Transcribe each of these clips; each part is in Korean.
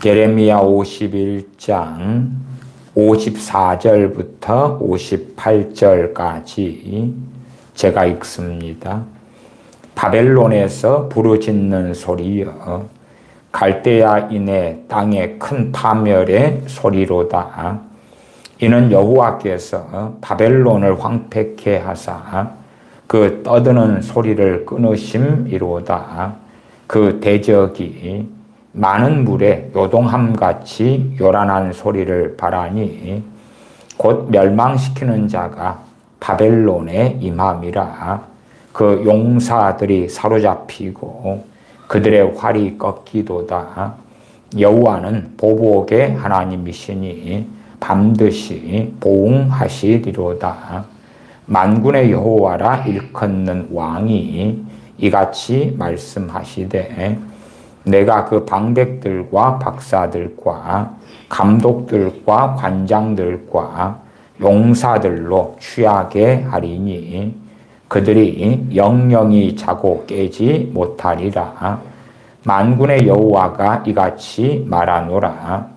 예레미야 51장 54절부터 58절까지 제가 읽습니다. 바벨론에서 부르짖는 소리여 갈대아인의 땅의 큰 파멸의 소리로다. 이는 여호와께서 바벨론을 황폐케 하사 그 떠드는 소리를 끊으심이로다. 그 대적이 많은 물에 요동함같이 요란한 소리를 바라니 곧 멸망시키는 자가 바벨론에 임함이라. 그 용사들이 사로잡히고 그들의 활이 꺾이도다. 여호와는 보복의 하나님이시니 반드시 보응하시리로다. 만군의 여호와라 일컫는 왕이 이같이 말씀하시되 내가 그 방백들과 박사들과 감독들과 관장들과 용사들로 취하게 하리니 그들이 영영이 자고 깨지 못하리라. 만군의 여호와가 이같이 말하노라.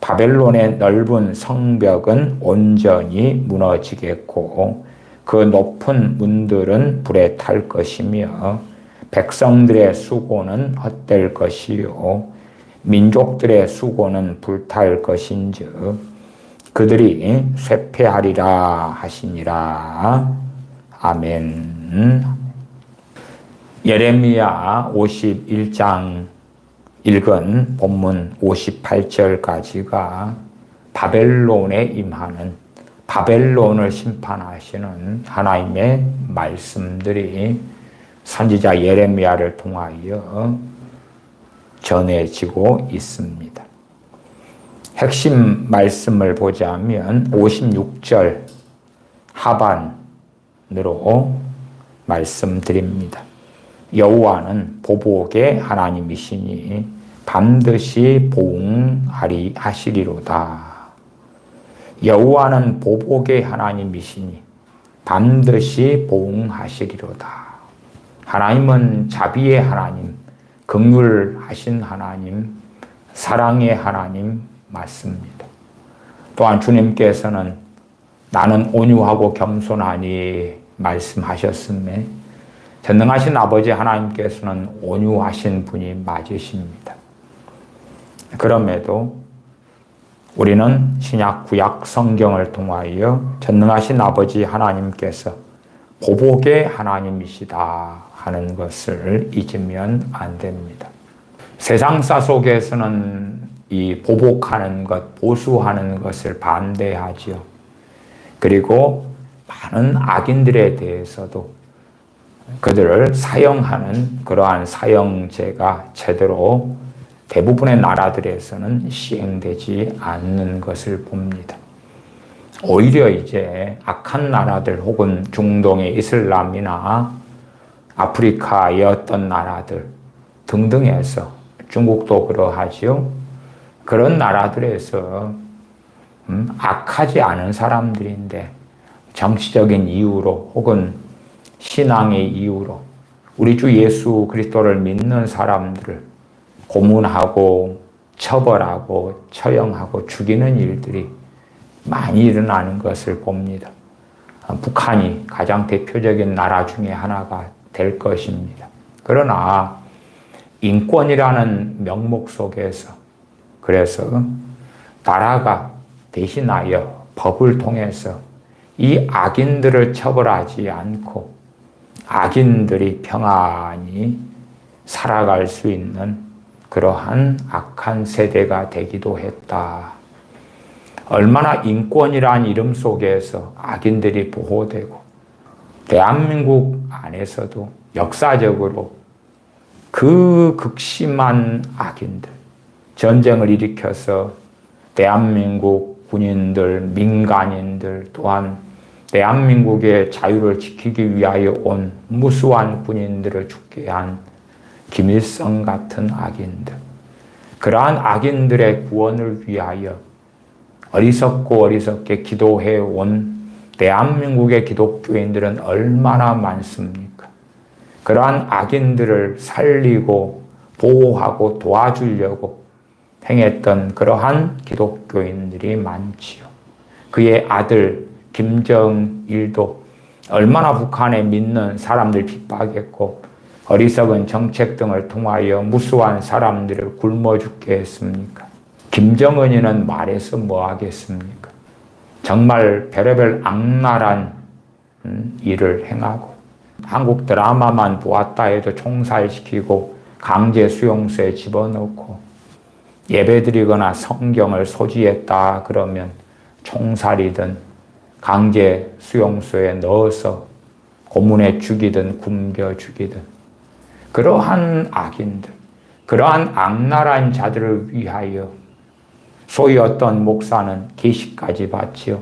바벨론의 넓은 성벽은 온전히 무너지겠고 그 높은 문들은 불에 탈 것이며 백성들의 수고는 헛될 것이요 민족들의 수고는 불탈 것인즉 그들이 쇠폐하리라 하시니라. 아멘. 예레미야 51장 읽은 본문 58절까지가 바벨론에 임하는, 바벨론을 심판하시는 하나님의 말씀들이 선지자 예레미야를 통하여 전해지고 있습니다. 핵심 말씀을 보자면 56절 하반으로 말씀드립니다. 여호와는 보복의 하나님이시니 반드시 보응하시리로다. 여호와는 보복의 하나님이시니 반드시 보응하시리로다. 하나님은 자비의 하나님, 긍휼하신 하나님, 사랑의 하나님 맞습니다. 또한 주님께서는 나는 온유하고 겸손하니 말씀하셨음에 전능하신 아버지 하나님께서는 온유하신 분이 맞으십니다. 그럼에도 우리는 신약 구약 성경을 통하여 전능하신 아버지 하나님께서 보복의 하나님이시다 하는 것을 잊으면 안 됩니다. 세상사 속에서는 이 보복하는 것, 보수하는 것을 반대하지요. 그리고 많은 악인들에 대해서도 그들을 사형하는 그러한 사형제가 제대로 대부분의 나라들에서는 시행되지 않는 것을 봅니다. 오히려 이제 악한 나라들 혹은 중동의 이슬람이나 아프리카의 어떤 나라들 등등에서, 중국도 그러하지요. 그런 나라들에서 악하지 않은 사람들인데 정치적인 이유로 혹은 신앙의 이유로 우리 주 예수 그리스도를 믿는 사람들을 고문하고 처벌하고 처형하고 죽이는 일들이 많이 일어나는 것을 봅니다. 북한이 가장 대표적인 나라 중에 하나가 될 것입니다. 그러나 인권이라는 명목 속에서 그래서 나라가 대신하여 법을 통해서 이 악인들을 처벌하지 않고 악인들이 평안히 살아갈 수 있는 그러한 악한 세대가 되기도 했다. 얼마나 인권이란 이름 속에서 악인들이 보호되고 대한민국 안에서도 역사적으로 그 극심한 악인들, 전쟁을 일으켜서 대한민국 군인들, 민간인들 또한 대한민국의 자유를 지키기 위하여 온 무수한 군인들을 죽게 한 김일성 같은 악인들, 그러한 악인들의 구원을 위하여 어리석고 어리석게 기도해 온 대한민국의 기독교인들은 얼마나 많습니까? 그러한 악인들을 살리고 보호하고 도와주려고 행했던 그러한 기독교인들이 많지요. 그의 아들 김정일도 얼마나 북한에 믿는 사람들 핍박했고 어리석은 정책 등을 통하여 무수한 사람들을 굶어 죽게 했습니까? 김정은이는 말해서 뭐 하겠습니까? 정말 별의별 악랄한 일을 행하고 한국 드라마만 보았다 해도 총살시키고 강제 수용소에 집어넣고 예배드리거나 성경을 소지했다 그러면 총살이든 강제 수용소에 넣어서 고문에 죽이든 굶겨 죽이든 그러한 악인들, 그러한 악랄한 자들을 위하여 소위 어떤 목사는 계시까지 받지요.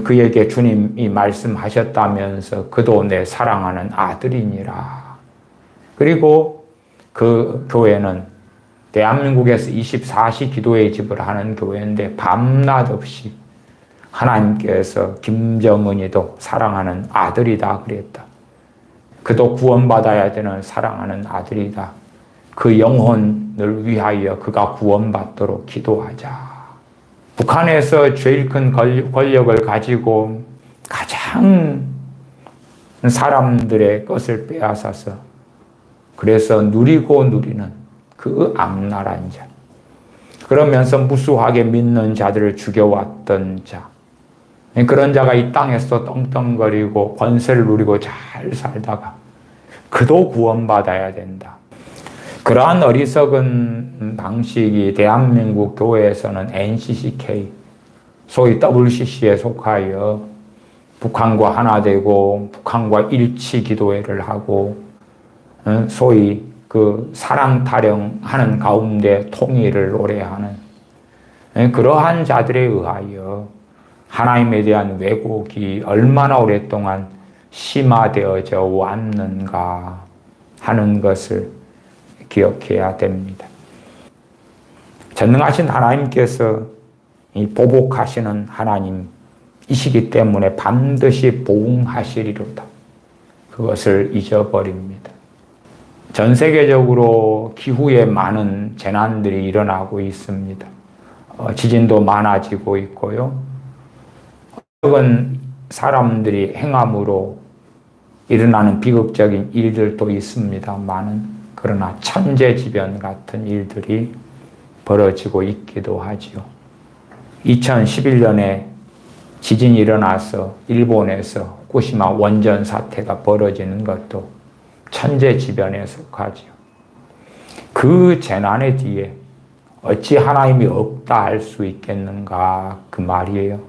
그에게 주님이 말씀하셨다면서 그도 내 사랑하는 아들이니라. 그리고 그 교회는 대한민국에서 24시 기도의 집을 하는 교회인데 밤낮 없이 하나님께서 김정은이도 사랑하는 아들이다 그랬다. 그도 구원받아야 되는 사랑하는 아들이다. 그 영혼을 위하여 그가 구원받도록 기도하자. 북한에서 제일 큰 권력을 가지고 가장 사람들의 것을 빼앗아서 그래서 누리고 누리는 그 악랄한 자. 그러면서 무수하게 믿는 자들을 죽여왔던 자. 그런 자가 이 땅에서 떵떵거리고 권세를 누리고 잘 살다가 그도 구원받아야 된다. 그러한 어리석은 방식이 대한민국 교회에서는 NCCK, 소위 WCC에 속하여 북한과 하나 되고 북한과 일치 기도회를 하고 소위 그 사랑 타령하는 가운데 통일을 노래하는 그러한 자들에 의하여 하나님에 대한 왜곡이 얼마나 오랫동안 심화되어져 왔는가 하는 것을 기억해야 됩니다. 전능하신 하나님께서 이 보복하시는 하나님이시기 때문에 반드시 보응하시리로다. 그것을 잊어버립니다. 전 세계적으로 기후에 많은 재난들이 일어나고 있습니다. 지진도 많아지고 있고요. 적은 사람들이 행함으로 일어나는 비극적인 일들도 있습니다만은 그러나 천재지변 같은 일들이 벌어지고 있기도 하지요. 2011년에 지진이 일어나서 일본에서 후쿠시마 원전 사태가 벌어지는 것도 천재지변에 속하지요. 그 재난의 뒤에 어찌 하나님이 없다 할 수 있겠는가 그 말이에요.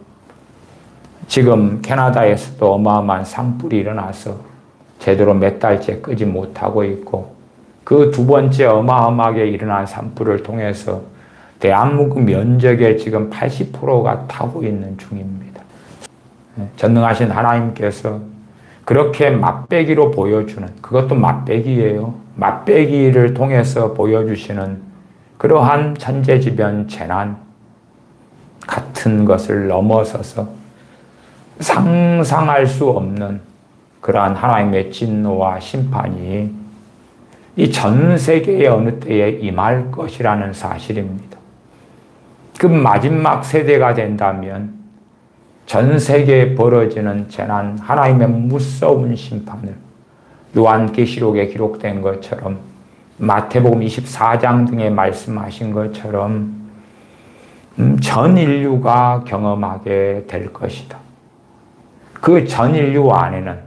지금 캐나다에서도 어마어마한 산불이 일어나서 제대로 몇 달째 끄지 못하고 있고 그 두 번째 어마어마하게 일어난 산불을 통해서 대한민국 면적의 지금 80%가 타고 있는 중입니다. 전능하신 하나님께서 그렇게 맛배기로 보여주는, 그것도 맛배기예요. 맛배기를 통해서 보여주시는 그러한 천재지변 재난 같은 것을 넘어서서 상상할 수 없는 그러한 하나님의 진노와 심판이 이 전 세계의 어느 때에 임할 것이라는 사실입니다. 그 마지막 세대가 된다면 전 세계에 벌어지는 재난, 하나님의 무서운 심판을 요한계시록에 기록된 것처럼 마태복음 24장 등에 말씀하신 것처럼 전 인류가 경험하게 될 것이다. 그 전 인류 안에는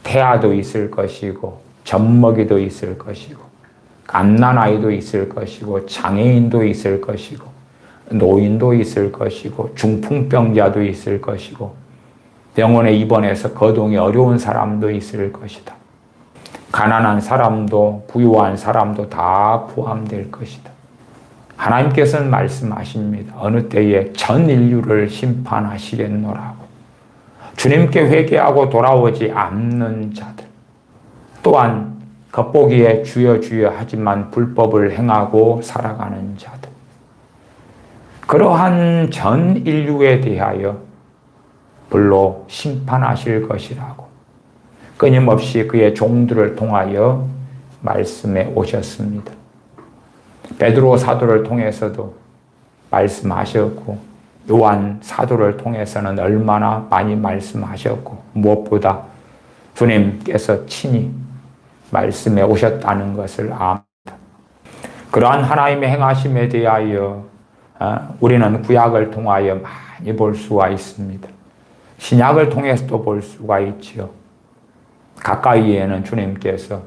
태아도 있을 것이고 젖먹이도 있을 것이고 갓난아이도 있을 것이고 장애인도 있을 것이고 노인도 있을 것이고 중풍병자도 있을 것이고 병원에 입원해서 거동이 어려운 사람도 있을 것이다. 가난한 사람도 부유한 사람도 다 포함될 것이다. 하나님께서는 말씀하십니다. 어느 때에 전 인류를 심판하시겠노라고. 주님께 회개하고 돌아오지 않는 자들, 또한 겉보기에 주여 주여 하지만 불법을 행하고 살아가는 자들, 그러한 전 인류에 대하여 불로 심판하실 것이라고 끊임없이 그의 종들을 통하여 말씀해 오셨습니다. 베드로 사도를 통해서도 말씀하셨고 요한 사도를 통해서는 얼마나 많이 말씀하셨고 무엇보다 주님께서 친히 말씀해 오셨다는 것을 압니다. 그러한 하나님의 행하심에 대하여 우리는 구약을 통하여 많이 볼 수가 있습니다. 신약을 통해서도 볼 수가 있지요. 가까이에는 주님께서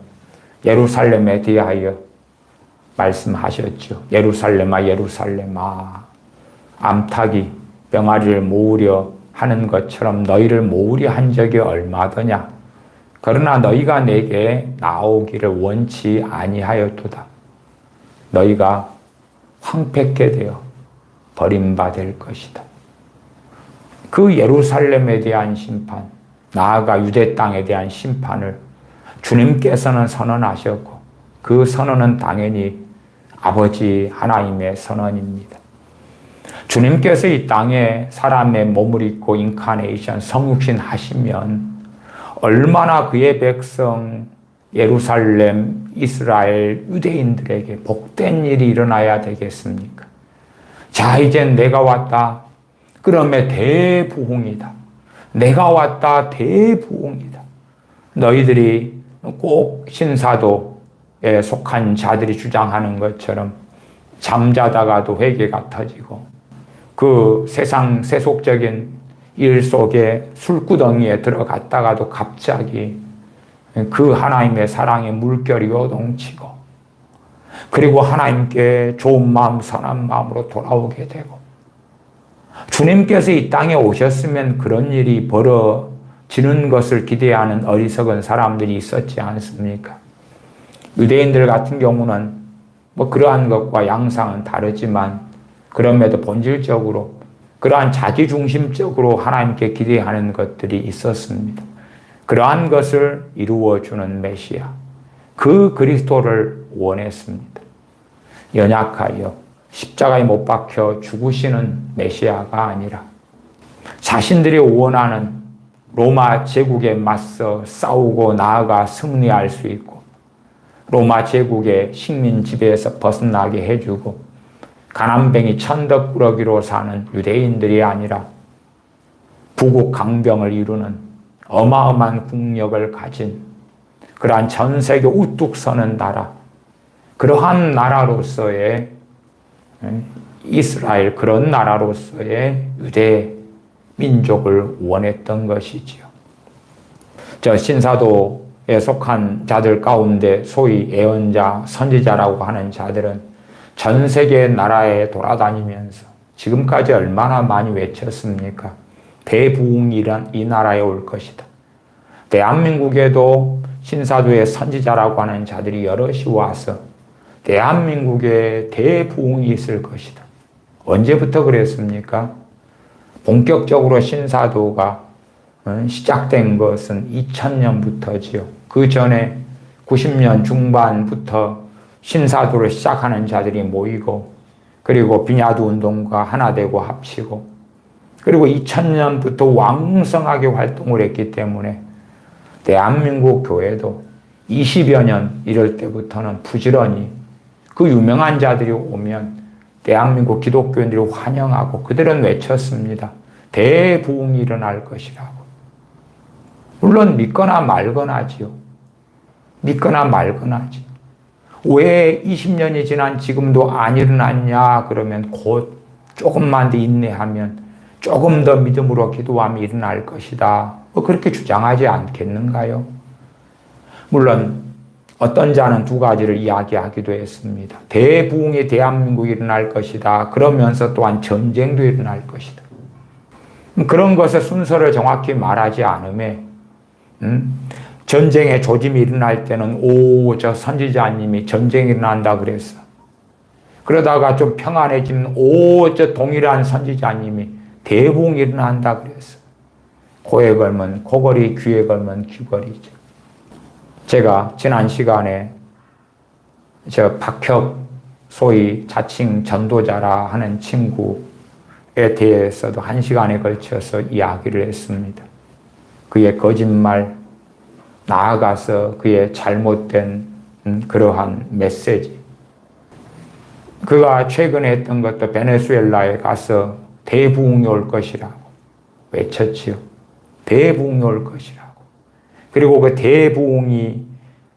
예루살렘에 대하여 말씀하셨죠. 예루살렘아 예루살렘아 암탉이 병아리를 모으려 하는 것처럼 너희를 모으려 한 적이 얼마더냐. 그러나 너희가 내게 나오기를 원치 아니하였도다. 너희가 황폐케 되어 버림받을 것이다. 그 예루살렘에 대한 심판, 나아가 유대 땅에 대한 심판을 주님께서는 선언하셨고 그 선언은 당연히 아버지 하나님의 선언입니다. 주님께서 이 땅에 사람의 몸을 입고 인카네이션 성육신 하시면 얼마나 그의 백성 예루살렘, 이스라엘, 유대인들에게 복된 일이 일어나야 되겠습니까? 자, 이젠 내가 왔다. 그러면 대부흥이다. 내가 왔다. 대부흥이다. 너희들이 꼭 신사도에 속한 자들이 주장하는 것처럼 잠자다가도 회개가 터지고 그 세상 세속적인 일 속에 술구덩이에 들어갔다가도 갑자기 그 하나님의 사랑의 물결이 요동치고 그리고 하나님께 좋은 마음, 선한 마음으로 돌아오게 되고 주님께서 이 땅에 오셨으면 그런 일이 벌어지는 것을 기대하는 어리석은 사람들이 있었지 않습니까? 유대인들 같은 경우는 그러한 것과 양상은 다르지만 그럼에도 본질적으로 그러한 자기중심적으로 하나님께 기대하는 것들이 있었습니다. 그러한 것을 이루어주는 메시아, 그 그리스도를 원했습니다. 연약하여 십자가에 못 박혀 죽으시는 메시아가 아니라 자신들이 원하는 로마 제국에 맞서 싸우고 나아가 승리할 수 있고 로마 제국의 식민 지배에서 벗어나게 해주고 가난뱅이 천덕꾸러기로 사는 유대인들이 아니라 부국 강병을 이루는 어마어마한 국력을 가진 그러한 전 세계 우뚝 서는 나라, 그러한 나라로서의 이스라엘, 그런 나라로서의 유대 민족을 원했던 것이지요. 저 신사도에 속한 자들 가운데 소위 예언자, 선지자라고 하는 자들은 전 세계 나라에 돌아다니면서 지금까지 얼마나 많이 외쳤습니까? 대부흥이란 이 나라에 올 것이다. 대한민국에도 신사도의 선지자라고 하는 자들이 여럿이 와서 대한민국에 대부흥이 있을 것이다. 언제부터 그랬습니까? 본격적으로 신사도가 시작된 것은 2000년부터지요. 그 전에 90년 중반부터 신사도를 시작하는 자들이 모이고 그리고 비냐드 운동과 하나 되고 합치고 그리고 2000년부터 왕성하게 활동을 했기 때문에 대한민국 교회도 20여 년 이럴 때부터는 부지런히 그 유명한 자들이 오면 대한민국 기독교인들이 환영하고 그들은 외쳤습니다. 대부흥이 일어날 것이라고. 물론 믿거나 말거나지요. 믿거나 말거나지. 왜 20년이 지난 지금도 안 일어났냐 그러면 곧 조금만 더 인내하면 조금 더 믿음으로 기도하면 일어날 것이다. 그렇게 주장하지 않겠는가요? 물론 어떤 자는 두 가지를 이야기하기도 했습니다. 대부흥이 대한민국에 일어날 것이다. 그러면서 또한 전쟁도 일어날 것이다. 그런 것의 순서를 정확히 말하지 않음에 전쟁의 조짐이 일어날 때는 저 선지자님이 전쟁이 일어난다 그랬어. 그러다가 좀 평안해지면 저 동일한 선지자님이 대부흥이 일어난다 그랬어. 코에 걸면 코걸이, 귀에 걸면 귀걸이죠. 제가 지난 시간에 저 박혁 소위 자칭 전도자라 하는 친구에 대해서도 1시간에 걸쳐서 이야기를 했습니다. 그의 거짓말, 나아가서 그의 잘못된 그러한 메시지. 그가 최근에 했던 것도 베네수엘라에 가서 대부흥이 올 것이라고 외쳤지요. 대부흥이 올 것이라고. 그리고 그 대부흥이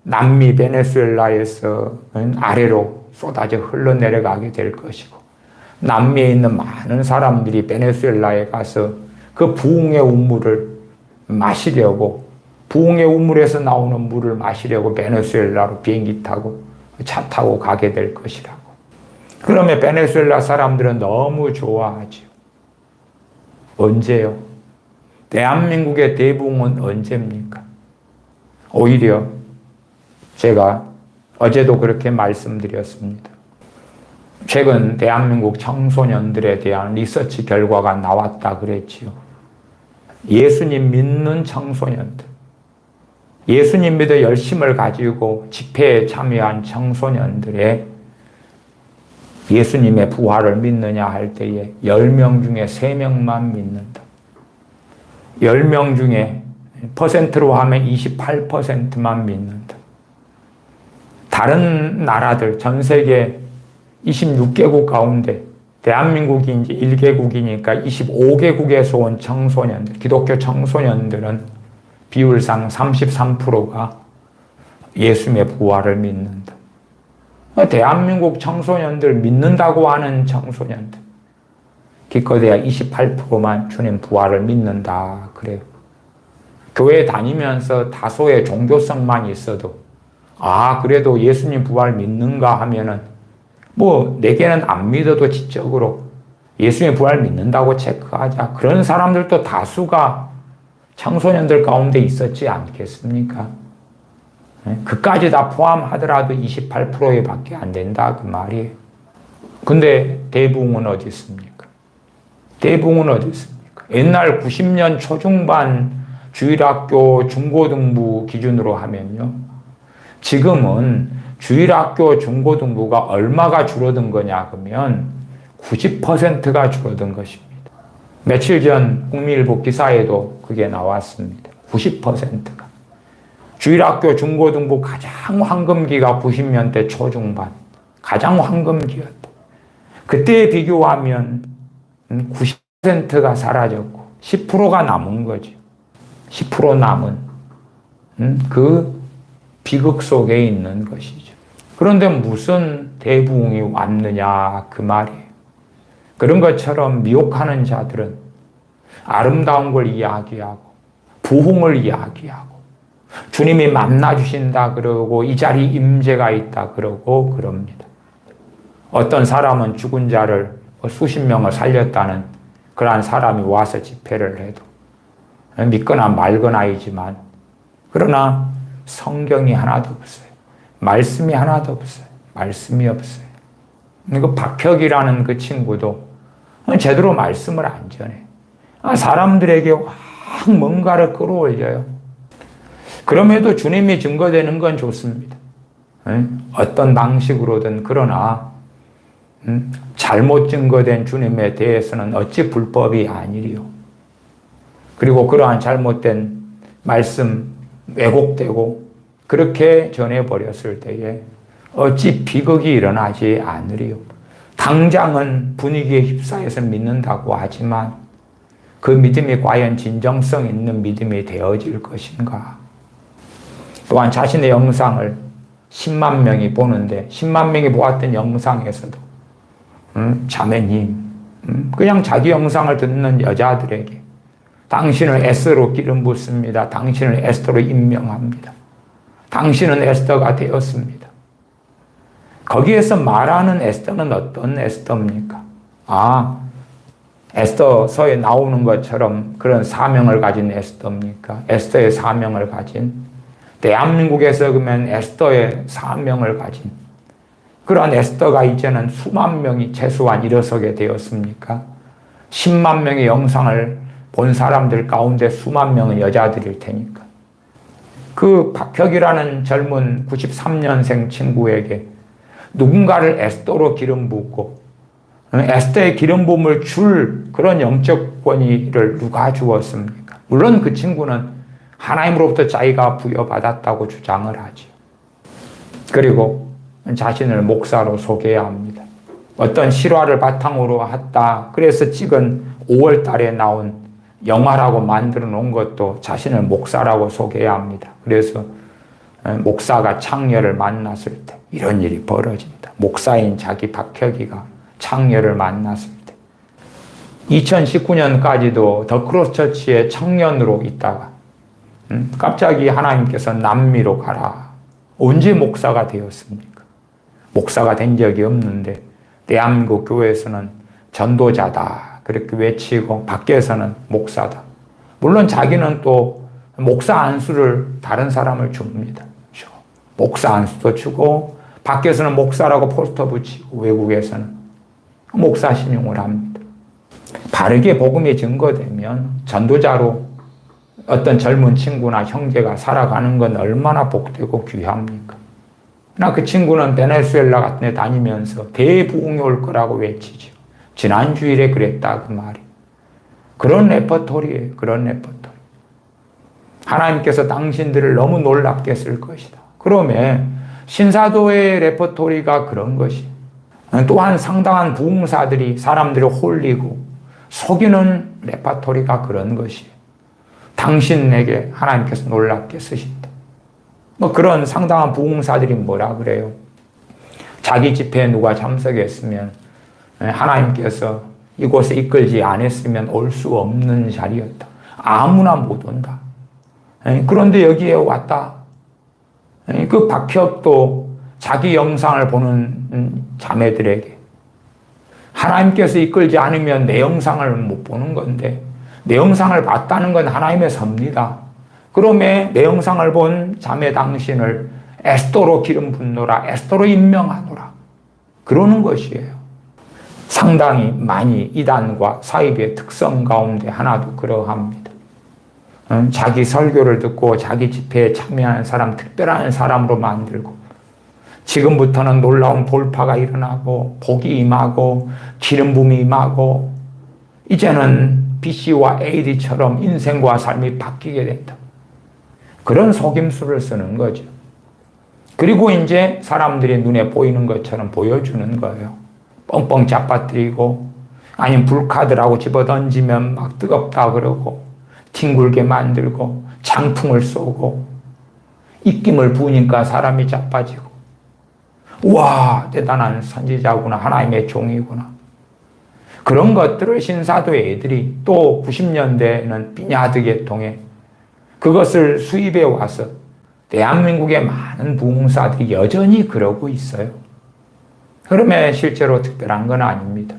남미 베네수엘라에서 아래로 쏟아져 흘러내려가게 될 것이고, 남미에 있는 많은 사람들이 베네수엘라에 가서 그 부흥의 우물을 마시려고, 부흥의 우물에서 나오는 물을 마시려고 베네수엘라로 비행기 타고 차 타고 가게 될 것이라고. 그러면 베네수엘라 사람들은 너무 좋아하죠. 언제요? 대한민국의 대부흥은 언제입니까? 오히려 제가 어제도 그렇게 말씀드렸습니다. 최근 대한민국 청소년들에 대한 리서치 결과가 나왔다 그랬지요. 예수님 믿는 청소년들, 예수님 믿어 열심을 가지고 집회에 참여한 청소년들의 예수님의 부활을 믿느냐 할 때에 10명 중에 3명만 믿는다. 10명 중에 퍼센트로 하면 28%만 믿는다. 다른 나라들, 전 세계 26개국 가운데 대한민국이 이제 1개국이니까 25개국에서 온 청소년들, 기독교 청소년들은 비율상 33%가 예수님의 부활을 믿는다. 대한민국 청소년들 믿는다고 하는 청소년들, 기껏해야 28%만 주님 부활을 믿는다 그래요. 교회 다니면서 다소의 종교성만 있어도 그래도 예수님 부활 믿는가 하면은 내게는 안 믿어도 지적으로 예수님 부활 믿는다고 체크하자. 그런 사람들도 다수가 청소년들 가운데 있었지 않겠습니까? 그까지 다 포함하더라도 28%에 밖에 안 된다 그 말이에요. 근데 대부흥은 어디 있습니까? 대부흥은 어디 있습니까? 옛날 90년 초중반 주일학교 중고등부 기준으로 하면요, 지금은 주일학교 중고등부가 얼마가 줄어든 거냐 그러면 90%가 줄어든 것입니다. 며칠 전 국민일보 기사에도 그게 나왔습니다. 90%가. 주일학교 중고등부 가장 황금기가 90년대 초중반, 가장 황금기였다. 그때에 비교하면 90%가 사라졌고 10%가 남은 거죠. 10% 남은 그 비극 속에 있는 것이죠. 그런데 무슨 대부흥이 왔느냐 그 말이에요. 그런 것처럼 미혹하는 자들은 아름다운 걸 이야기하고 부흥을 이야기하고 주님이 만나주신다 그러고 이 자리 임재가 있다 그러고 그럽니다. 어떤 사람은 죽은 자를 수십 명을 살렸다는 그러한 사람이 와서 집회를 해도 믿거나 말거나이지만, 그러나 성경이 하나도 없어요. 말씀이 하나도 없어요. 말씀이 없어요. 그 박혁이라는 그 친구도 제대로 말씀을 안 전해. 사람들에게 확 뭔가를 끌어올려요. 그럼에도 주님이 증거되는 건 좋습니다. 어떤 방식으로든. 그러나 잘못 증거된 주님에 대해서는 어찌 불법이 아니리요. 그리고 그러한 잘못된 말씀 왜곡되고 그렇게 전해버렸을 때에 어찌 비극이 일어나지 않으리요. 당장은 분위기에 휩싸여서 믿는다고 하지만 그 믿음이 과연 진정성 있는 믿음이 되어질 것인가. 또한 자신의 영상을 10만 명이 보는데 10만 명이 보았던 영상에서도 자매님, 그냥 자기 영상을 듣는 여자들에게 당신을 에스더로 기름 붓습니다. 당신을 에스더로 임명합니다. 당신은 에스더가 되었습니다. 거기에서 말하는 에스더는 어떤 에스더입니까? 에스더서에 나오는 것처럼 그런 사명을 가진 에스더입니까? 에스더의 사명을 가진, 대한민국에서 그러면 에스더의 사명을 가진 그러한 에스더가 이제는 수만 명이 최소한 일어서게 되었습니까? 10만 명의 영상을 본 사람들 가운데 수만 명은 여자들일 테니까. 그 박혁이라는 젊은 93년생 친구에게 누군가를 에스더로 기름 붓고 에스더의 기름 부음을 줄 그런 영적 권위를 누가 주었습니까? 물론 그 친구는 하나님으로부터 자기가 부여받았다고 주장을 하죠. 그리고 자신을 목사로 소개해야 합니다. 어떤 실화를 바탕으로 했다. 그래서 찍은 5월 달에 나온 영화라고 만들어 놓은 것도 자신을 목사라고 소개해야 합니다. 그래서 목사가 창녀를 만났을 때 이런 일이 벌어집니다. 목사인 자기 박혁이가 창녀를 만났을 때 2019년까지도 더 크로스처치의 청년으로 있다가 갑자기 하나님께서 남미로 가라. 언제 목사가 되었습니까? 목사가 된 적이 없는데 대한민국 교회에서는 전도자다 그렇게 외치고 밖에서는 목사다. 물론 자기는 또 목사 안수를 다른 사람을 줍니다. 목사 안수도 주고 밖에서는 목사라고 포스터 붙이고 외국에서는 목사 신용을 합니다. 바르게 복음이 증거되면 전도자로 어떤 젊은 친구나 형제가 살아가는 건 얼마나 복되고 귀합니까? 나 그 친구는 베네수엘라 같은 데 다니면서 대부흥이 올 거라고 외치죠. 지난 주일에 그랬다 그 말이. 그런 레퍼토리예요. 그런 레퍼토리. 하나님께서 당신들을 너무 놀랍게 쓸 것이다. 그러면 신사도의 레퍼토리가 그런 것이. 또한 상당한 부흥사들이 사람들을 홀리고 속이는 레퍼토리가 그런 것이에요. 당신에게 하나님께서 놀랍게 쓰신다. 뭐 그런 상당한 부흥사들이 뭐라 그래요? 자기 집회에 누가 참석했으면 하나님께서 이곳에 이끌지 않았으면 올 수 없는 자리였다. 아무나 못 온다. 그런데 여기에 왔다. 그 박혁도 자기 영상을 보는 자매들에게 하나님께서 이끌지 않으면 내 영상을 못 보는 건데 내 영상을 봤다는 건 하나님의 섭니다. 그러면 내 영상을 본 자매 당신을 에스더로 기름 붓노라, 에스더로 임명하노라. 그러는 것이에요. 상당히 많이 이단과 사입의 특성 가운데 하나도 그러합니다. 자기 설교를 듣고 자기 집회에 참여하는 사람, 특별한 사람으로 만들고 지금부터는 놀라운 돌파가 일어나고 복이 임하고 기름 부음이 임하고 이제는 BC와 AD처럼 인생과 삶이 바뀌게 된다. 그런 속임수를 쓰는 거죠. 그리고 이제 사람들이 눈에 보이는 것처럼 보여주는 거예요. 뻥뻥 잡아뜨리고 아니면 불카드라고 집어던지면 막 뜨겁다 그러고 뒹굴게 만들고 장풍을 쏘고 입김을 부으니까 사람이 자빠지고 우와 대단한 선지자구나 하나님의 종이구나. 그런 것들을 신사도의 애들이 또 90년대에는 비냐드 계통에 그것을 수입해 와서 대한민국의 많은 부흥사들이 여전히 그러고 있어요. 그러면 실제로 특별한 건 아닙니다.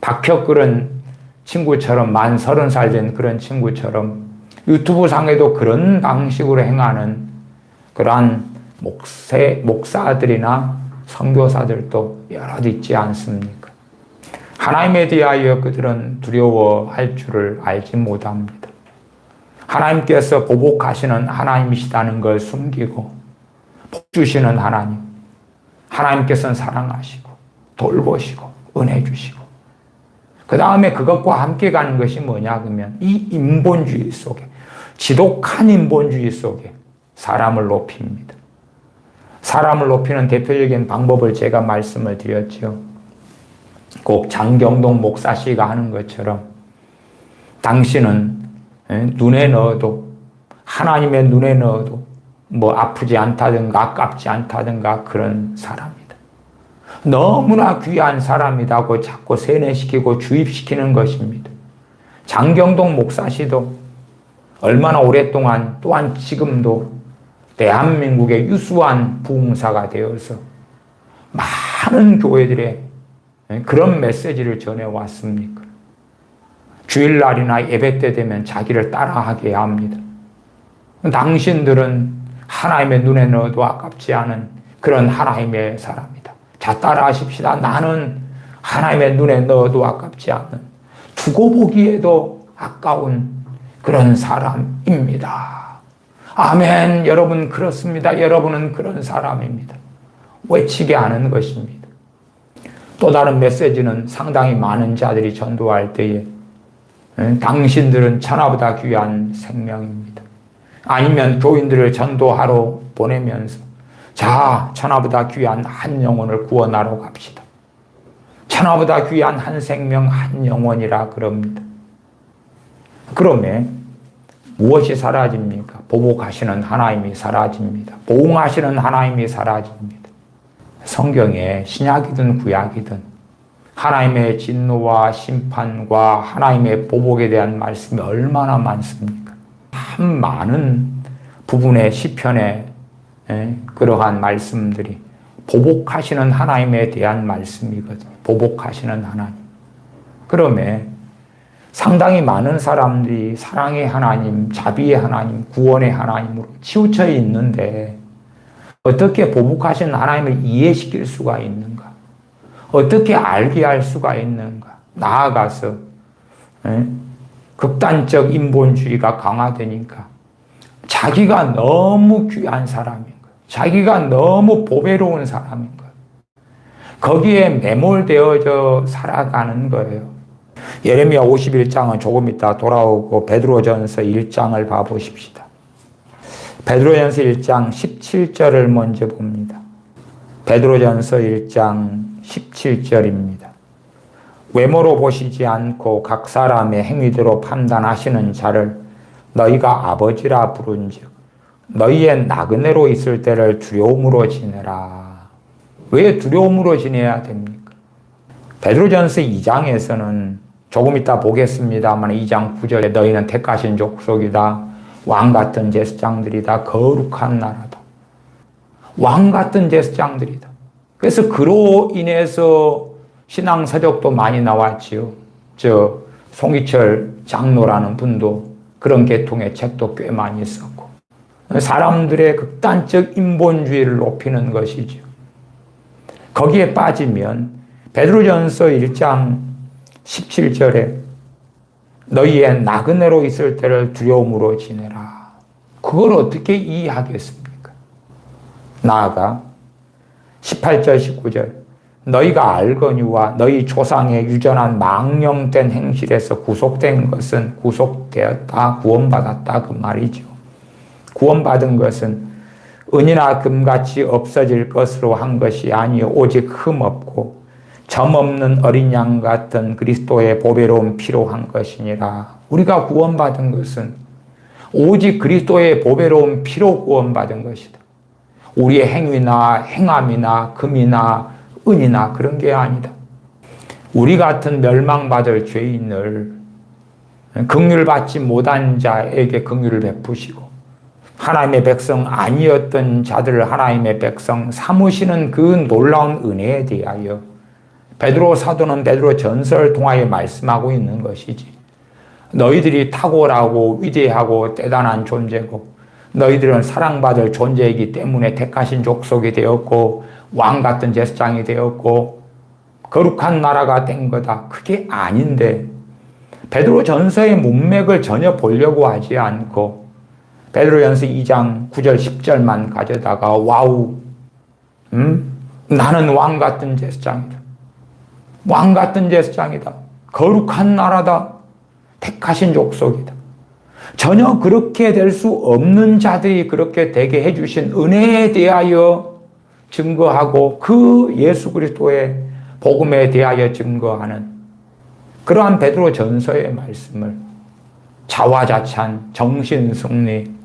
박혁 그런 친구처럼 만 30살 된 그런 친구처럼 유튜브 상에도 그런 방식으로 행하는 그러한 목사들이나 선교사들도 여럿 있지 않습니까? 하나님에 대하여 그들은 두려워할 줄을 알지 못합니다. 하나님께서 보복하시는 하나님이시다는 걸 숨기고 복 주시는 하나님, 하나님께서는 사랑하시고 돌보시고 은혜 주시고 그 다음에 그것과 함께 가는 것이 뭐냐 그러면 이 인본주의 속에 지독한 인본주의 속에 사람을 높입니다. 사람을 높이는 대표적인 방법을 제가 말씀을 드렸죠. 꼭 장경동 목사씨가 하는 것처럼 당신은 눈에 넣어도 하나님의 눈에 넣어도 뭐 아프지 않다든가 아깝지 않다든가 그런 사람이다. 너무나 귀한 사람이라고 자꾸 세뇌시키고 주입시키는 것입니다. 장경동 목사씨도 얼마나 오랫동안 또한 지금도 대한민국의 유수한 부흥사가 되어서 많은 교회들의 그런 메시지를 전해왔습니까? 주일날이나 예배 때 되면 자기를 따라하게 합니다. 당신들은 하나님의 눈에 넣어도 아깝지 않은 그런 하나님의 사람이다. 자, 따라하십시다. 나는 하나님의 눈에 넣어도 아깝지 않은 두고 보기에도 아까운 그런 사람입니다. 아멘. 여러분 그렇습니다. 여러분은 그런 사람입니다. 외치게 하는 것입니다. 또 다른 메시지는 상당히 많은 자들이 전도할 때에 당신들은 천하보다 귀한 생명입니다. 아니면 교인들을 전도하러 보내면서 자, 천하보다 귀한 한 영혼을 구원하러 갑시다. 천하보다 귀한 한 생명 한 영혼이라 그럽니다. 그러면 무엇이 사라집니까? 보복하시는 하나님이 사라집니다. 보응하시는 하나님이 사라집니다. 성경에 신약이든 구약이든 하나님의 진노와 심판과 하나님의 보복에 대한 말씀이 얼마나 많습니까? 참 많은 부분의 시편에 그러한 말씀들이 보복하시는 하나님에 대한 말씀이거든요. 보복하시는 하나님. 그러면 상당히 많은 사람들이 사랑의 하나님, 자비의 하나님, 구원의 하나님으로 치우쳐 있는데 어떻게 보복하시는 하나님을 이해시킬 수가 있는가? 어떻게 알게 할 수가 있는가? 나아가서 극단적 인본주의가 강화되니까 자기가 너무 귀한 사람인 거예요. 자기가 너무 보배로운 사람인 거예요. 거기에 매몰되어져 살아가는 거예요. 예레미야 51장은 조금 이따 돌아오고 베드로전서 1장을 봐보십시다. 베드로전서 1장 17절을 먼저 봅니다. 베드로전서 1장 17절입니다. 외모로 보시지 않고 각 사람의 행위대로 판단하시는 자를 너희가 아버지라 부른즉 너희의 나그네로 있을 때를 두려움으로 지내라. 왜 두려움으로 지내야 됩니까? 베드로전서 2장에서는 조금 이따 보겠습니다만 2장 9절에 너희는 택하신 족속이다. 왕같은 제사장들이다. 거룩한 나라다. 왕같은 제사장들이다. 그래서 그로 인해서 신앙서적도 많이 나왔지요. 송이철 장로라는 분도 그런 계통의 책도 꽤 많이 썼고 사람들의 극단적 인본주의를 높이는 것이죠. 거기에 빠지면 베드로전서 1장 17절에 너희의 나그네로 있을 때를 두려움으로 지내라. 그걸 어떻게 이해하겠습니까? 나아가 18절 19절 너희가 알거니와 너희 조상의 유전한 망령된 행실에서 구속된 것은 구속되었다, 구원받았다 그 말이죠. 구원받은 것은 은이나 금같이 없어질 것으로 한 것이 아니요 오직 흠없고 점없는 어린 양 같은 그리스도의 보배로운 피로 한 것이니라. 우리가 구원받은 것은 오직 그리스도의 보배로운 피로 구원받은 것이다. 우리의 행위나 행함이나 금이나 은이나 그런 게 아니다. 우리 같은 멸망받을 죄인을 긍휼받지 못한 자에게 긍휼을 베푸시고 하나님의 백성 아니었던 자들을 하나님의 백성 삼으시는 그 놀라운 은혜에 대하여 베드로 사도는 베드로 전서를 통하여 말씀하고 있는 것이지. 너희들이 탁월하고 위대하고 대단한 존재고 너희들은 사랑받을 존재이기 때문에 택하신 족속이 되었고 왕같은 제사장이 되었고 거룩한 나라가 된 거다. 그게 아닌데 베드로 전서의 문맥을 전혀 보려고 하지 않고 베드로전서 2장 9절 10절만 가져다가 와우, 나는 왕같은 제사장이다. 왕같은 제사장이다. 거룩한 나라다. 택하신 족속이다. 전혀 그렇게 될 수 없는 자들이 그렇게 되게 해주신 은혜에 대하여 증거하고 그 예수 그리스도의 복음에 대하여 증거하는 그러한 베드로 전서의 말씀을 자화자찬, 정신승리,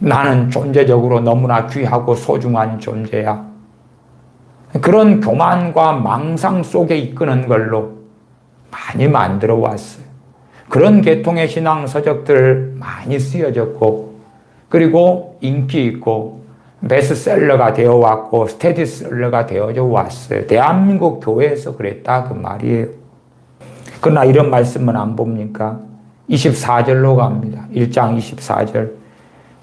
나는 존재적으로 너무나 귀하고 소중한 존재야. 그런 교만과 망상 속에 이끄는 걸로 많이 만들어 왔어요. 그런 계통의 신앙서적들 많이 쓰여졌고 그리고 인기 있고 베스트셀러가 되어 왔고 스테디셀러가 되어져 왔어요. 대한민국 교회에서 그랬다 그 말이에요. 그러나 이런 말씀은 안 봅니까? 24절로 갑니다. 1장 24절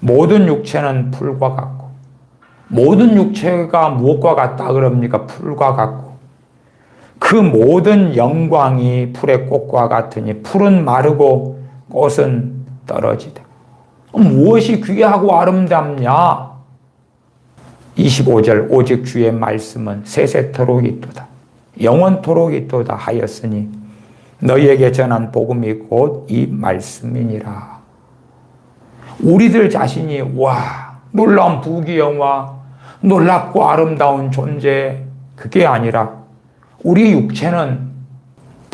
모든 육체는 풀과 같고 모든 육체가 무엇과 같다 그럽니까? 풀과 같고 그 모든 영광이 풀의 꽃과 같으니 풀은 마르고 꽃은 떨어지다. 무엇이 귀하고 아름답냐? 25절 오직 주의 말씀은 세세토록 있도다. 영원토록 있도다 하였으니 너희에게 전한 복음이 곧 이 말씀이니라. 우리들 자신이 와 놀라운 부귀영화 놀랍고 아름다운 존재 그게 아니라 우리 육체는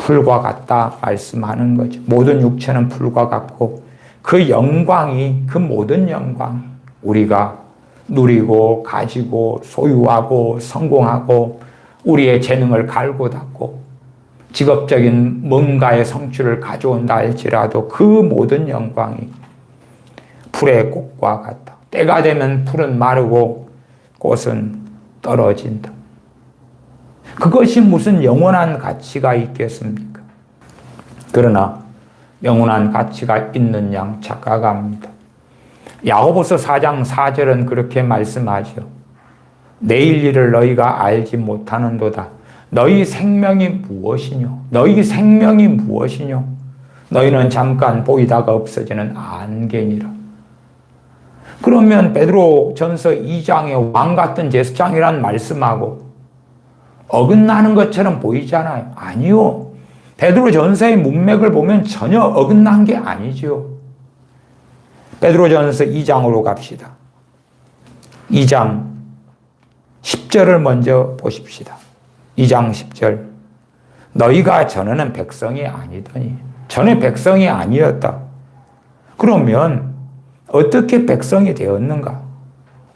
풀과 같다 말씀하는 거죠. 모든 육체는 풀과 같고 그 영광이, 그 모든 영광이 우리가 누리고 가지고 소유하고 성공하고 우리의 재능을 갈고 닦고 직업적인 뭔가의 성취를 가져온다 할지라도 그 모든 영광이 풀의 꽃과 같다. 때가 되면 풀은 마르고 꽃은 떨어진다. 그것이 무슨 영원한 가치가 있겠습니까? 그러나 영원한 가치가 있는 양 착각합니다. 야고보서 4장 4절은 그렇게 말씀하죠. 내일 일을 너희가 알지 못하는도다. 너희 생명이 무엇이뇨? 너희 생명이 무엇이뇨? 너희는 잠깐 보이다가 없어지는 안개니라. 그러면 베드로전서 2장에 왕 같은 제사장이란 말씀하고 어긋나는 것처럼 보이잖아요. 아니요. 베드로전서의 문맥을 보면 전혀 어긋난 게 아니죠. 베드로전서 2장으로 갑시다. 2장 10절을 먼저 보십시다. 2장 10절. 너희가 전에는 백성이 아니더니, 전에 백성이 아니었다. 그러면 어떻게 백성이 되었는가?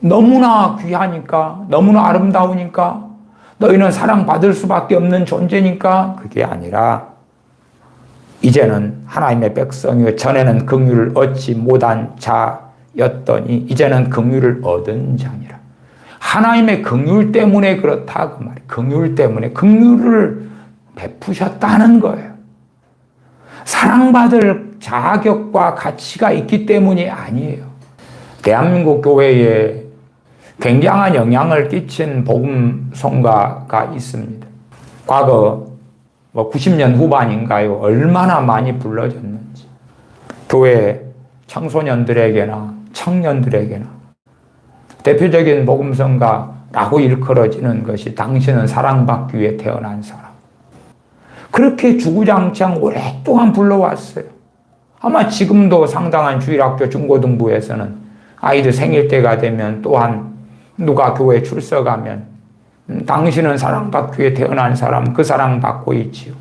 너무나 귀하니까, 너무나 아름다우니까, 너희는 사랑받을 수밖에 없는 존재니까 그게 아니라 이제는 하나님의 백성이요 전에는 긍휼을 얻지 못한 자였더니 이제는 긍휼을 얻은 자니라. 하나님의 긍휼 때문에 그렇다 그 말이에요. 긍휼 때문에 긍휼을 베푸셨다는 거예요. 사랑받을 자격과 가치가 있기 때문이 아니에요. 대한민국 교회에 굉장한 영향을 끼친 복음송가가 있습니다. 과거 90년 후반인가요? 얼마나 많이 불러졌는지. 교회 청소년들에게나 청년들에게나 대표적인 복음송가라고 일컬어지는 것이 당신은 사랑받기 위해 태어난 사람. 그렇게 주구장창 오랫동안 불러왔어요. 아마 지금도 상당한 주일학교 중고등부에서는 아이들 생일 때가 되면 또한 누가 교회 출석하면 당신은 사랑받기 위해 태어난 사람, 그 사랑받고 있지요.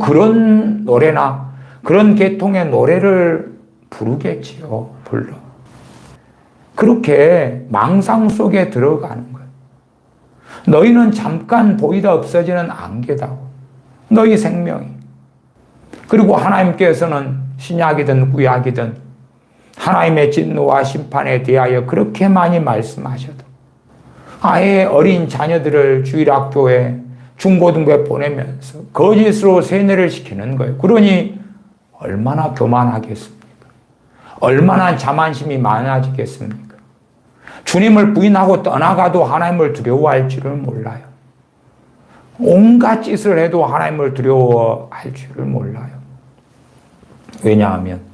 그런 노래나 그런 계통의 노래를 부르겠지요. 불러. 그렇게 망상 속에 들어가는 거예요. 너희는 잠깐 보이다 없어지는 안개다고. 너희 생명이. 그리고 하나님께서는 신약이든 구약이든 하나님의 진노와 심판에 대하여 그렇게 많이 말씀하셔도 아예 어린 자녀들을 주일학교에 중고등부에 보내면서 거짓으로 세뇌를 시키는 거예요. 그러니 얼마나 교만하겠습니까? 얼마나 자만심이 많아지겠습니까? 주님을 부인하고 떠나가도 하나님을 두려워할 줄을 몰라요. 온갖 짓을 해도 하나님을 두려워할 줄을 몰라요. 왜냐하면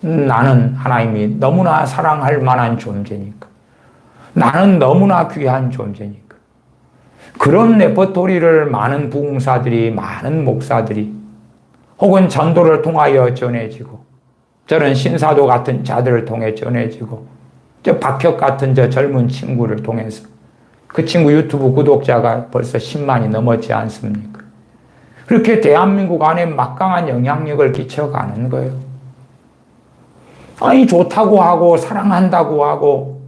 나는 하나님이 너무나 사랑할 만한 존재니까. 나는 너무나 귀한 존재니까. 그런 레퍼토리를 많은 부흥사들이, 많은 목사들이 혹은 전도를 통하여 전해지고 저는 신사도 같은 자들을 통해 전해지고 저 박혁 같은 저 젊은 친구를 통해서 그 친구 유튜브 구독자가 벌써 10만이 넘었지 않습니까? 그렇게 대한민국 안에 막강한 영향력을 끼쳐가는 거예요. 아니 좋다고 하고 사랑한다고 하고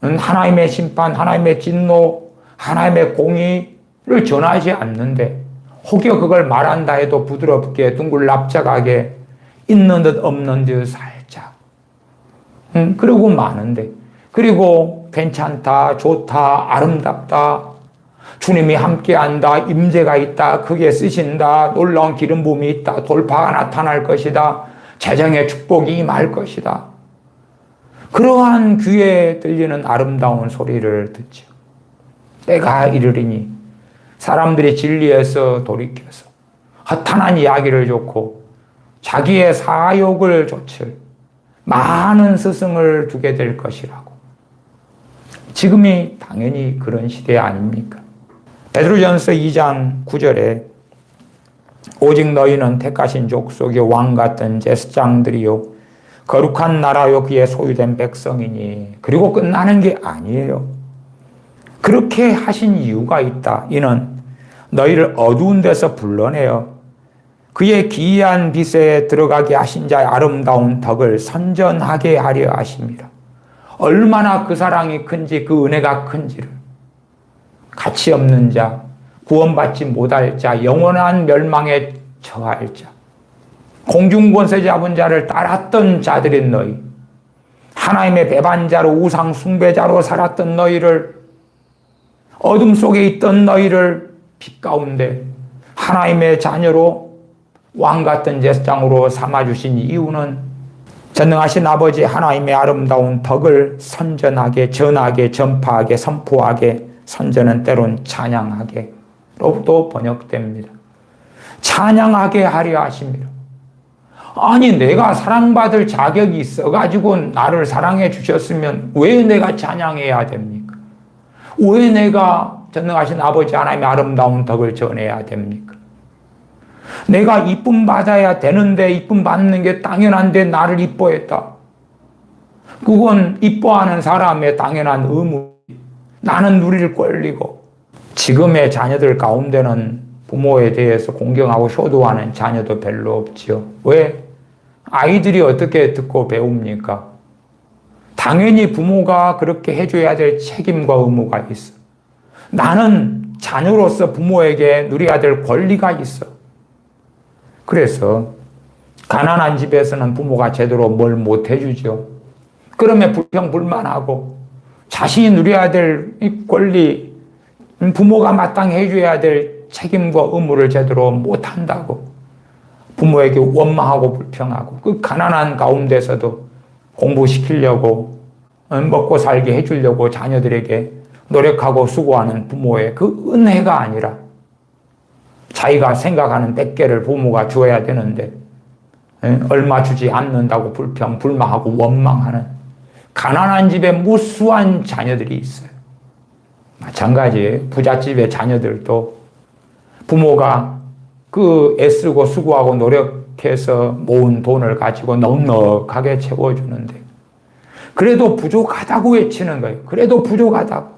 하나님의 심판, 하나님의 진노, 하나님의 공의를 전하지 않는데 혹여 그걸 말한다 해도 부드럽게 둥글납작하게 있는 듯 없는 듯 살짝 그러고 마는데 그리고 괜찮다, 좋다, 아름답다, 주님이 함께한다, 임재가 있다, 크게 쓰신다, 놀라운 기름 부음이 있다, 돌파가 나타날 것이다, 재정의 축복이 임할 것이다. 그러한 귀에 들리는 아름다운 소리를 듣죠. 때가 이르리니 사람들이 진리에서 돌이켜서 허탄한 이야기를 좋고 자기의 사욕을 좇을 많은 스승을 두게 될 것이라고. 지금이 당연히 그런 시대 아닙니까? 베드로전서 2장 9절에 오직 너희는 택하신 족속의 왕 같은 제사장들이요 거룩한 나라요 그의 소유된 백성이니. 그리고 끝나는 게 아니에요. 그렇게 하신 이유가 있다. 이는 너희를 어두운 데서 불러내어 그의 기이한 빛에 들어가게 하신 자의 아름다운 덕을 선전하게 하려 하심이라. 얼마나 그 사랑이 큰지, 그 은혜가 큰지를, 가치 없는 자, 구원받지 못할 자, 영원한 멸망에 처할 자, 공중권세 잡은 자를 따랐던 자들인 너희, 하나님의 배반자로 우상 숭배자로 살았던 너희를, 어둠 속에 있던 너희를 빛 가운데 하나님의 자녀로 왕 같은 제사장으로 삼아주신 이유는 전능하신 아버지 하나님의 아름다운 덕을 선전하게, 전하게, 전파하게, 선포하게, 선전은 때론 찬양하게로도 번역됩니다. 찬양하게 하려 하십니다. 아니, 내가 사랑받을 자격이 있어가지고 나를 사랑해 주셨으면 왜 내가 찬양해야 됩니까? 왜 내가 전능하신 아버지 하나님의 아름다운 덕을 전해야 됩니까? 내가 이쁨 받아야 되는데, 이쁨 받는 게 당연한데 나를 이뻐했다. 그건 이뻐하는 사람의 당연한 의무. 나는 누릴 권리고. 지금의 자녀들 가운데는 부모에 대해서 공경하고 효도하는 자녀도 별로 없지요. 왜? 아이들이 어떻게 듣고 배웁니까? 당연히 부모가 그렇게 해줘야 될 책임과 의무가 있어. 나는 자녀로서 부모에게 누려야 될 권리가 있어. 그래서 가난한 집에서는 부모가 제대로 뭘 못 해주죠. 그러면 불평불만하고 자신이 누려야 될 권리, 부모가 마땅히 해줘야 될 책임과 의무를 제대로 못한다고 부모에게 원망하고 불평하고, 그 가난한 가운데서도 공부시키려고, 먹고 살게 해주려고 자녀들에게 노력하고 수고하는 부모의 그 은혜가 아니라 자기가 생각하는 100개를 부모가 주어야 되는데 얼마 주지 않는다고 불평, 불만하고 원망하는 가난한 집에 무수한 자녀들이 있어요. 마찬가지예요. 부잣집의 자녀들도 부모가 그 애쓰고 수고하고 노력해서 모은 돈을 가지고 넉넉하게 채워주는데 그래도 부족하다고 외치는 거예요. 그래도 부족하다고.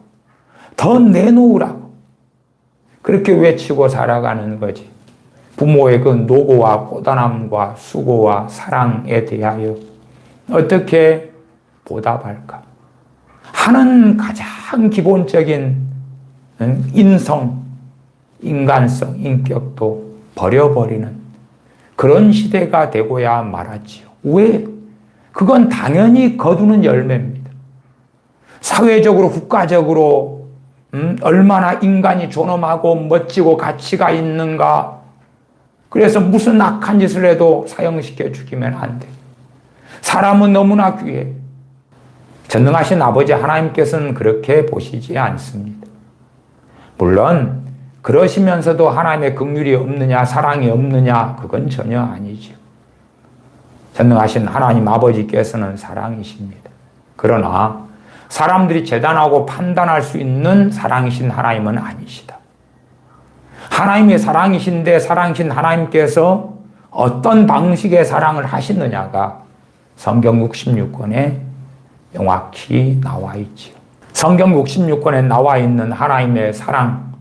더 내놓으라고. 그렇게 외치고 살아가는 거지. 부모의 그 노고와 고단함과 수고와 사랑에 대하여 어떻게 보답할까 하는 가장 기본적인 인성, 인간성, 인격도 버려버리는 그런 시대가 되고야 말았지요. 왜? 그건 당연히 거두는 열매입니다. 사회적으로, 국가적으로 얼마나 인간이 존엄하고 멋지고 가치가 있는가. 그래서 무슨 악한 짓을 해도 사형시켜 죽이면 안 돼. 사람은 너무나 귀해. 전능하신 아버지 하나님께서는 그렇게 보시지 않습니다. 물론 그러시면서도 하나님의 긍휼이 없느냐, 사랑이 없느냐, 그건 전혀 아니죠. 전능하신 하나님 아버지께서는 사랑이십니다. 그러나 사람들이 재단하고 판단할 수 있는 사랑이신 하나님은 아니시다. 하나님의 사랑이신데 사랑이신 하나님께서 어떤 방식의 사랑을 하시느냐가 성경 66권에 명확히 나와 있지요. 성경 66권에 나와 있는 하나님의 사랑,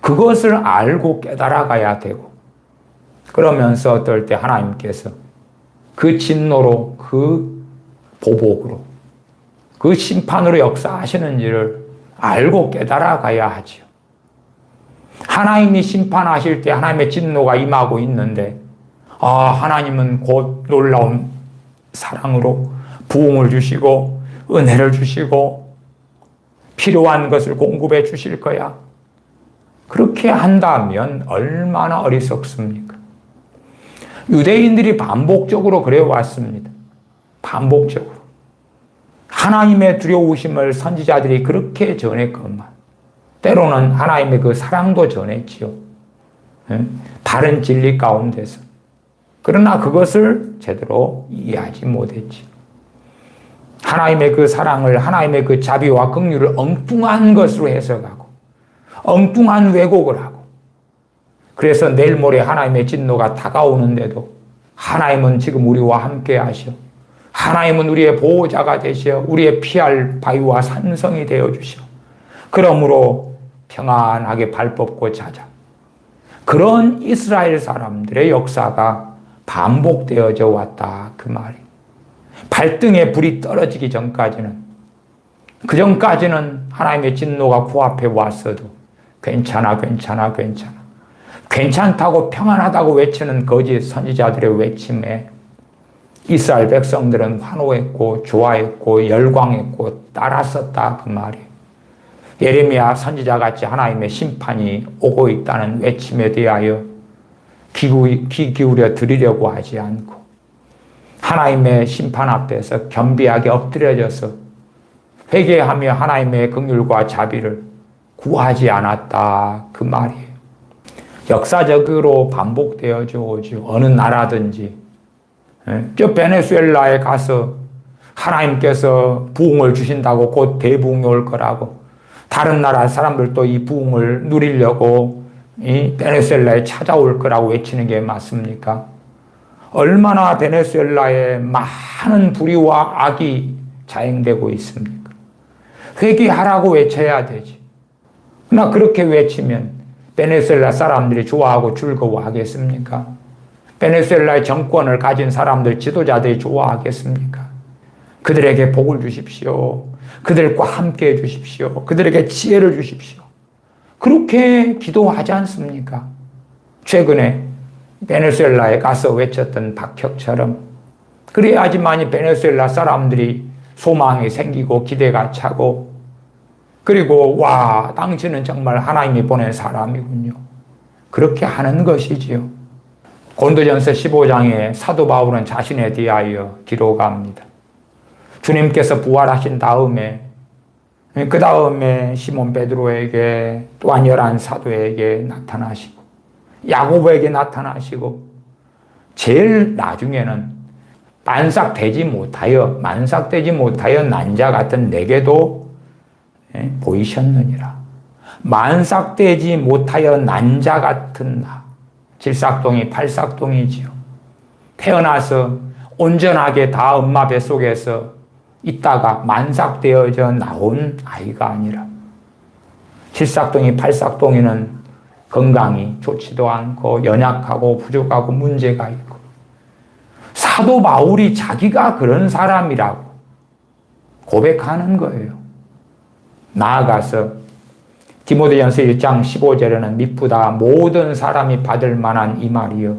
그것을 알고 깨달아가야 되고, 그러면서 어떨 때 하나님께서 그 진노로, 그 보복으로, 그 심판으로 역사하시는지를 알고 깨달아가야 하지요. 하나님이 심판하실 때 하나님의 진노가 임하고 있는데, 하나님은 곧 놀라운 사랑으로 부흥을 주시고 은혜를 주시고 필요한 것을 공급해 주실 거야. 그렇게 한다면 얼마나 어리석습니까? 유대인들이 반복적으로 그래왔습니다. 반복적으로. 하나님의 두려우심을 선지자들이 그렇게 전했건만 때로는 하나님의 그 사랑도 전했지요. 다른 진리 가운데서. 그러나 그것을 제대로 이해하지 못했지. 하나님의 그 사랑을, 하나님의 그 자비와 긍휼을 엉뚱한 것으로 해석하고 엉뚱한 왜곡을 하고, 그래서 내일 모레 하나님의 진노가 다가오는데도 하나님은 지금 우리와 함께 하셔. 하나님은 우리의 보호자가 되시어 우리의 피할 바위와 산성이 되어 주시오. 그러므로 평안하게 발 뻗고 자자. 그런 이스라엘 사람들의 역사가 반복되어져 왔다 그 말이에요. 발등에 불이 떨어지기 전까지는, 그 전까지는 하나님의 진노가 코앞에 왔어도 괜찮아 괜찮다고 평안하다고 외치는 거짓 선지자들의 외침에 이스라엘 백성들은 환호했고 좋아했고 열광했고 따랐었다 그 말이에요. 예레미야 선지자같이 하나님의 심판이 오고 있다는 외침에 대하여 귀 기울여 들으려고 하지 않고 하나님의 심판 앞에서 겸비하게 엎드려져서 회개하며 하나님의 긍휼과 자비를 구하지 않았다 그 말이에요. 역사적으로 반복되어져 오죠. 어느 나라든지. 저 베네수엘라에 가서 하나님께서 부흥을 주신다고 곧 대부흥이 올 거라고 다른 나라 사람들도 이 부흥을 누리려고 이 베네수엘라에 찾아올 거라고 외치는 게 맞습니까? 얼마나 베네수엘라에 많은 불의와 악이 자행되고 있습니까? 회개하라고 외쳐야 되지. 그러나 그렇게 외치면 베네수엘라 사람들이 좋아하고 즐거워하겠습니까? 베네수엘라의 정권을 가진 사람들, 지도자들이 좋아하겠습니까? 그들에게 복을 주십시오. 그들과 함께 해 주십시오. 그들에게 지혜를 주십시오. 그렇게 기도하지 않습니까? 최근에 베네수엘라에 가서 외쳤던 박혁처럼 그래야지만이 베네수엘라 사람들이 소망이 생기고 기대가 차고 그리고 와 당신은 정말 하나님이 보낸 사람이군요. 그렇게 하는 것이지요. 고린도전서 15장에 사도 바울은 자신에 대하여 기록합니다. 주님께서 부활하신 다음에 그 다음에 시몬 베드로에게 또한 11 사도에게 나타나시고 야고보에게 나타나시고 제일 나중에는 만삭되지 못하여 난 자 같은 내게도 보이셨느니라. 만삭되지 못하여 난 자 같은 나. 질삭동이 팔삭동이지요. 태어나서 온전하게 다 엄마 뱃속에서 있다가 만삭되어져 나온 아이가 아니라 질삭동이 팔삭동이는 건강이 좋지도 않고 연약하고 부족하고 문제가 있고 사도 바울이 자기가 그런 사람이라고 고백하는 거예요. 나아가서 디모데전서 1장 15절에는 미쁘다 모든 사람이 받을 만한 이 말이요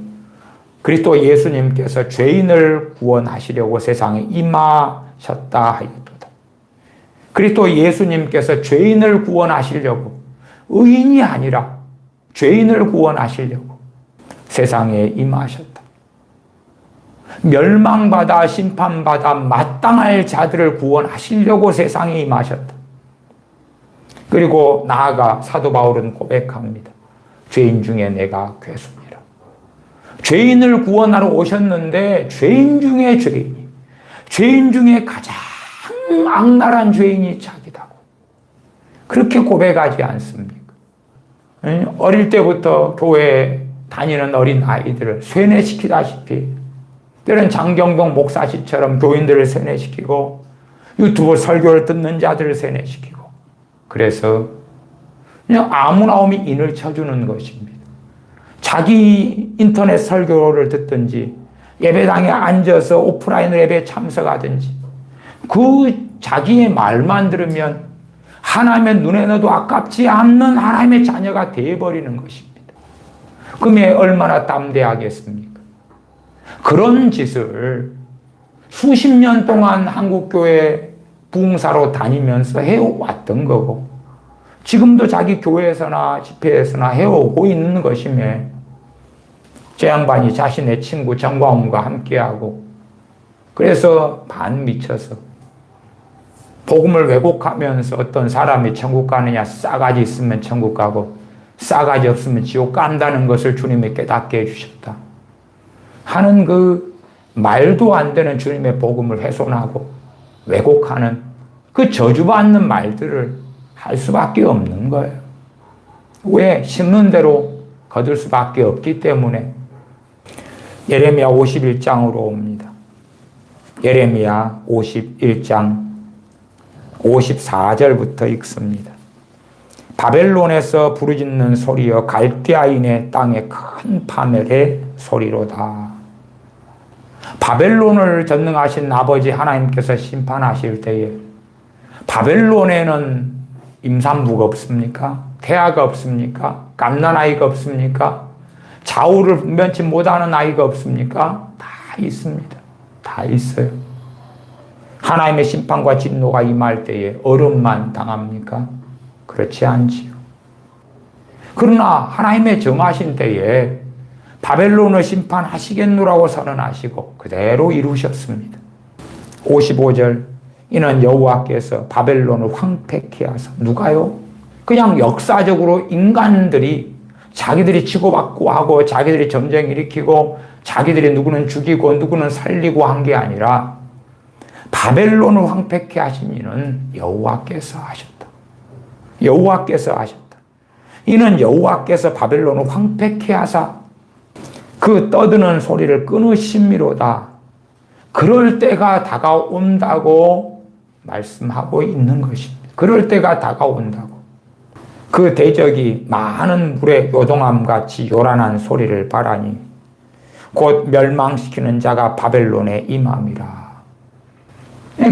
그리스도 예수님께서 죄인을 구원하시려고 세상에 임하셨다 하였도다. 그리스도 예수님께서 죄인을 구원하시려고 의인이 아니라 죄인을 구원하시려고 세상에 임하셨다. 멸망받아 심판받아 마땅할 자들을 구원하시려고 세상에 임하셨다. 그리고 나아가 사도 바울은 고백합니다. 죄인 중에 내가 괴수니라. 죄인을 구원하러 오셨는데 죄인 중에 죄인이, 죄인 중에 가장 악랄한 죄인이 자기다고. 그렇게 고백하지 않습니까? 어릴 때부터 교회에 다니는 어린 아이들을 세뇌시키다시피 때로는 장경동 목사씨처럼 교인들을 세뇌시키고 유튜브 설교를 듣는 자들을 세뇌시키고 그래서 그냥 아무나 오면 인을 쳐주는 것입니다. 자기 인터넷 설교를 듣든지 예배당에 앉아서 오프라인 예배에 참석하든지 그 자기의 말만 들으면 하나님의 눈에 넣어도 아깝지 않는 하나님의 자녀가 되어버리는 것입니다. 그게 얼마나 담대하겠습니까? 그런 짓을 수십 년 동안 한국교회 부흥사로 다니면서 해왔던 거고 지금도 자기 교회에서나 집회에서나 해오고 있는 것이며 제 양반이 자신의 친구 정광훈과 함께하고 그래서 반 미쳐서 복음을 왜곡하면서 어떤 사람이 천국 가느냐 싸가지 있으면 천국 가고 싸가지 없으면 지옥 간다는 것을 주님이 깨닫게 해주셨다 하는 그 말도 안 되는 주님의 복음을 훼손하고 왜곡하는 그 저주받는 말들을 할 수밖에 없는 거예요. 왜? 심는 대로 거둘 수밖에 없기 때문에. 예레미야 51장으로 옵니다. 예레미야 51장 54절부터 읽습니다. 바벨론에서 부르짖는 소리여 갈대아인의 땅의 큰 파멸의 소리로다. 바벨론을 전능하신 아버지 하나님께서 심판하실 때에 바벨론에는 임산부가 없습니까? 태아가 없습니까? 갓난아이가 없습니까? 좌우를 분변치 못하는 아이가 없습니까? 다 있습니다. 다 있어요. 하나님의 심판과 진노가 임할 때에 어른만 당합니까? 그렇지 않지요. 그러나 하나님의 정하신 때에 바벨론을 심판하시겠노라고 선언하시고 그대로 이루셨습니다. 55절 이는 여호와께서 바벨론을 황폐케 하사 누가요? 그냥 역사적으로 인간들이 자기들이 치고받고 하고 자기들이 전쟁 일으키고 자기들이 누구는 죽이고 누구는 살리고 한 게 아니라 바벨론을 황폐케 하신 이는 여호와께서 하셨다. 여호와께서 하셨다. 이는 여호와께서 바벨론을 황폐케 하사 그 떠드는 소리를 끊으심이로다. 그럴 때가 다가온다고 말씀하고 있는 것입니다. 그럴 때가 다가온다고. 그 대적이 많은 물에 요동함같이 요란한 소리를 바라니 곧 멸망시키는 자가 바벨론에 임함이라.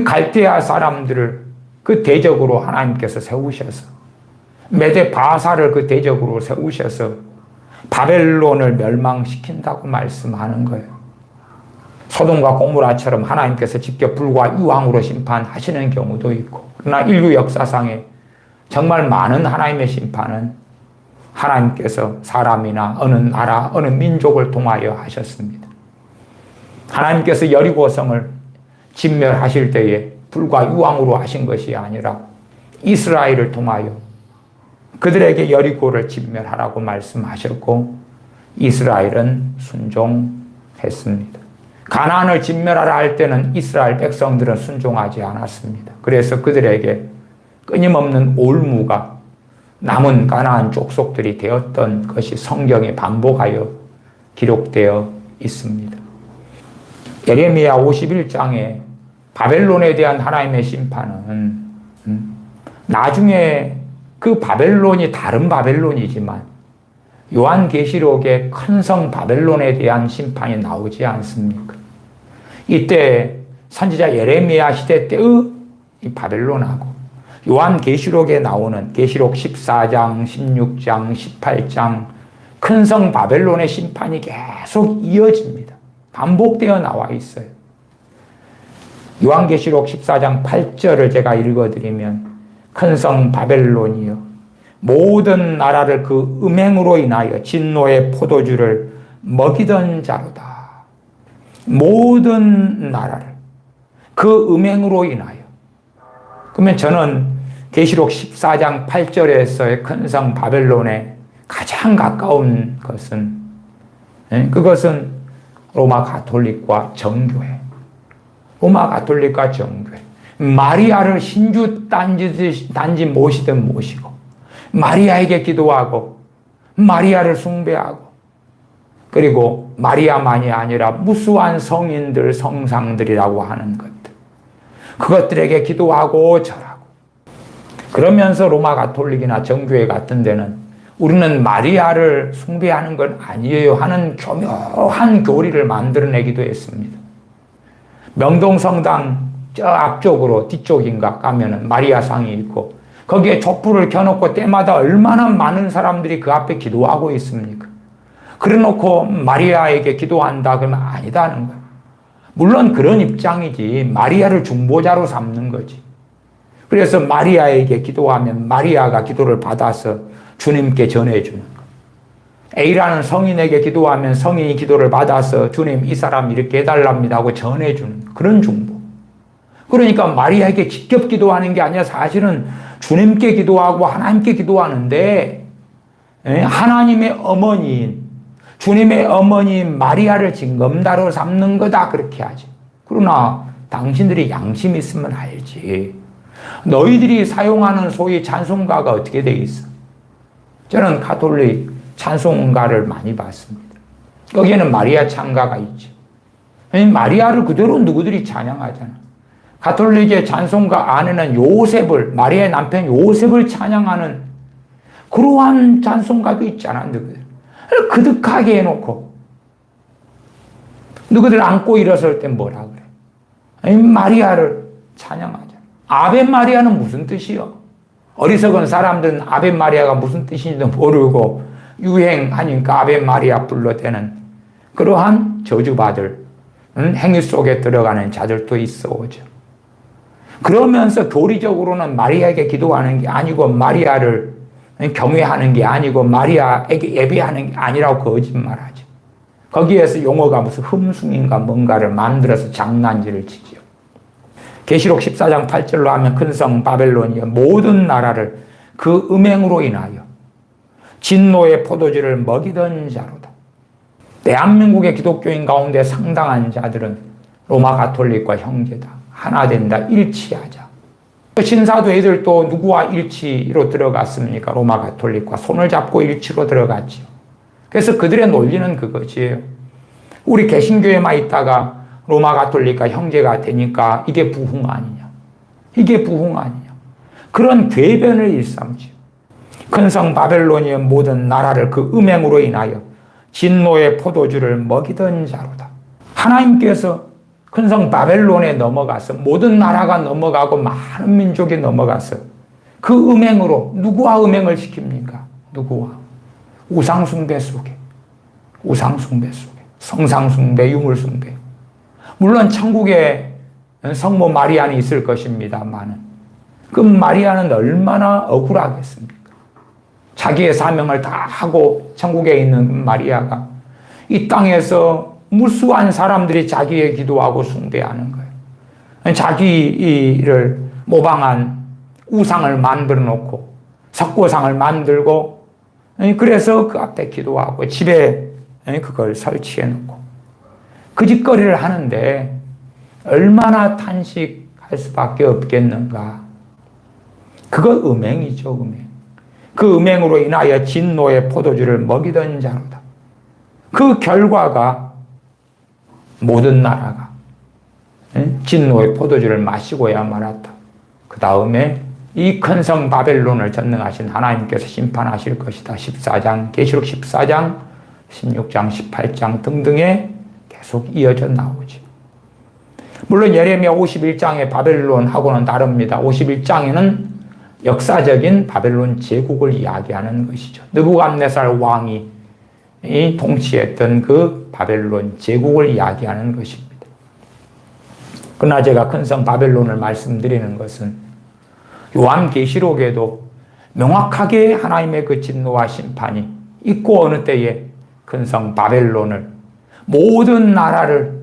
갈대아 사람들을 그 대적으로 하나님께서 세우셔서 메대 바사를 그 대적으로 세우셔서 바벨론을 멸망시킨다고 말씀하는 거예요. 소돔과 고모라처럼 하나님께서 직접 불과 유황으로 심판하시는 경우도 있고, 그러나 인류 역사상에 정말 많은 하나님의 심판은 하나님께서 사람이나 어느 나라, 어느 민족을 통하여 하셨습니다. 하나님께서 여리고성을 진멸하실 때에 불과 유황으로 하신 것이 아니라 이스라엘을 통하여 그들에게 여리고를 진멸하라고 말씀하셨고 이스라엘은 순종했습니다. 가나안을 진멸하라 할 때는 이스라엘 백성들은 순종하지 않았습니다. 그래서 그들에게 끊임없는 올무가 남은 가나안 족속들이 되었던 것이 성경에 반복하여 기록되어 있습니다. 예레미야 51장에 바벨론에 대한 하나님의 심판은 나중에 그 바벨론이 다른 바벨론이지만 요한계시록에 큰 성 바벨론에 대한 심판이 나오지 않습니까? 이때 선지자 예레미야 시대 때의 이 바벨론하고 요한계시록에 나오는 계시록 14장, 16장, 18장 큰 성 바벨론의 심판이 계속 이어집니다. 반복되어 나와 있어요. 요한계시록 14장 8절을 제가 읽어드리면 큰 성 바벨론이여 모든 나라를 그 음행으로 인하여 진노의 포도주를 먹이던 자로다. 모든 나라를 그 음행으로 인하여. 그러면 저는 계시록 14장 8절에서의 큰 성 바벨론에 가장 가까운 것은 그것은 로마 가톨릭과 정교회. 로마 가톨릭과 정교회. 마리아를 신주 단지 모시든 모시고 마리아에게 기도하고 마리아를 숭배하고 그리고 마리아만이 아니라 무수한 성인들, 성상들이라고 하는 것들 그것들에게 기도하고 절하고 그러면서 로마 가톨릭이나 정교회 같은 데는 우리는 마리아를 숭배하는 건 아니에요 하는 교묘한 교리를 만들어내기도 했습니다. 명동성당 저 앞쪽으로 뒤쪽인가 가면은 마리아상이 있고 거기에 촛불을 켜놓고 때마다 얼마나 많은 사람들이 그 앞에 기도하고 있습니까? 그래놓고 마리아에게 기도한다 그러면 아니다는 거예요. 물론 그런 입장이지 마리아를 중보자로 삼는 거지. 그래서 마리아에게 기도하면 마리아가 기도를 받아서 주님께 전해주는 거예요. A라는 성인에게 기도하면 성인이 기도를 받아서 주님 이 사람 이렇게 해달랍니다 하고 전해주는 그런 중보. 그러니까 마리아에게 직접 기도하는 게 아니라 사실은 주님께 기도하고 하나님께 기도하는데 하나님의 어머니인 주님의 어머니인 마리아를 징검다로 삼는 거다 그렇게 하지. 그러나 당신들이 양심 있으면 알지. 너희들이 사용하는 소위 찬송가가 어떻게 돼 있어? 저는 가톨릭 찬송가를 많이 봤습니다. 거기에는 마리아 찬가가 있죠. 마리아를 그대로 누구들이 찬양하잖아. 가톨릭의 찬송가 안에는 요셉을, 마리아의 남편 요셉을 찬양하는 그러한 찬송가도 있잖아, 너희들. 그득하게 해놓고. 너희들 안고 일어설 때 뭐라 그래? 아니, 마리아를 찬양하자. 아베 마리아는 무슨 뜻이요? 어리석은 사람들은 아베 마리아가 무슨 뜻인지도 모르고 유행하니까 아베 마리아 불러대는 그러한 저주받을 행위 속에 들어가는 자들도 있어 오죠. 그러면서 교리적으로는 마리아에게 기도하는 게 아니고 마리아를 경외하는 게 아니고 마리아에게 예배하는 게 아니라고 거짓말하죠. 거기에서 용어가 무슨 흠숭인가 뭔가를 만들어서 장난질을 치죠. 계시록 14장 8절로 하면 큰 성 바벨론이 모든 나라를 그 음행으로 인하여 진노의 포도주를 먹이던 자로다. 대한민국의 기독교인 가운데 상당한 자들은 로마 가톨릭과 형제다. 하나 된다. 일치하자. 신사도애들도 누구와 일치로 들어갔습니까? 로마 가톨릭과 손을 잡고 일치로 들어갔죠. 그래서 그들의 논리는 그것이에요. 우리 개신교에만 있다가 로마 가톨릭과 형제가 되니까 이게 부흥 아니냐. 이게 부흥 아니냐. 그런 궤변을 일삼죠. 큰 성 바벨론의 모든 나라를 그 음행으로 인하여 진노의 포도주를 먹이던 자로다. 하나님께서 큰 성 바벨론에 넘어가서 모든 나라가 넘어가고 많은 민족이 넘어가서 그 음행으로 누구와 음행을 시킵니까? 누구와? 우상숭배 속에, 우상숭배 속에, 성상숭배, 유물숭배. 물론 천국에 성모 마리아는 있을 것입니다만 그 마리아는 얼마나 억울하겠습니까? 자기의 사명을 다 하고 천국에 있는 마리아가 이 땅에서 무수한 사람들이 자기의 기도하고 숭배하는 거예요. 자기를 모방한 우상을 만들어 놓고 석고상을 만들고 그래서 그 앞에 기도하고 집에 그걸 설치해 놓고 그 짓거리를 하는데 얼마나 탄식할 수밖에 없겠는가. 그거 음행이죠, 음행. 그 음행으로 인하여 진노의 포도주를 먹이던 자로다. 그 결과가 모든 나라가 진노의 포도주를 마시고야 말았다. 그 다음에 이 큰 성 바벨론을 전능하신 하나님께서 심판하실 것이다. 14장, 계시록 14장, 16장, 18장 등등에 계속 이어져 나오지. 물론 예레미야 51장의 바벨론하고는 다릅니다. 51장에는 역사적인 바벨론 제국을 이야기하는 것이죠. 느부갓네살 왕이 통치했던 그 바벨론 제국을 이야기하는 것입니다. 그러나 제가 큰 성 바벨론을 말씀드리는 것은 요한계시록에도 명확하게 하나님의 그 진노와 심판이 있고 어느 때에 큰 성 바벨론을 모든 나라를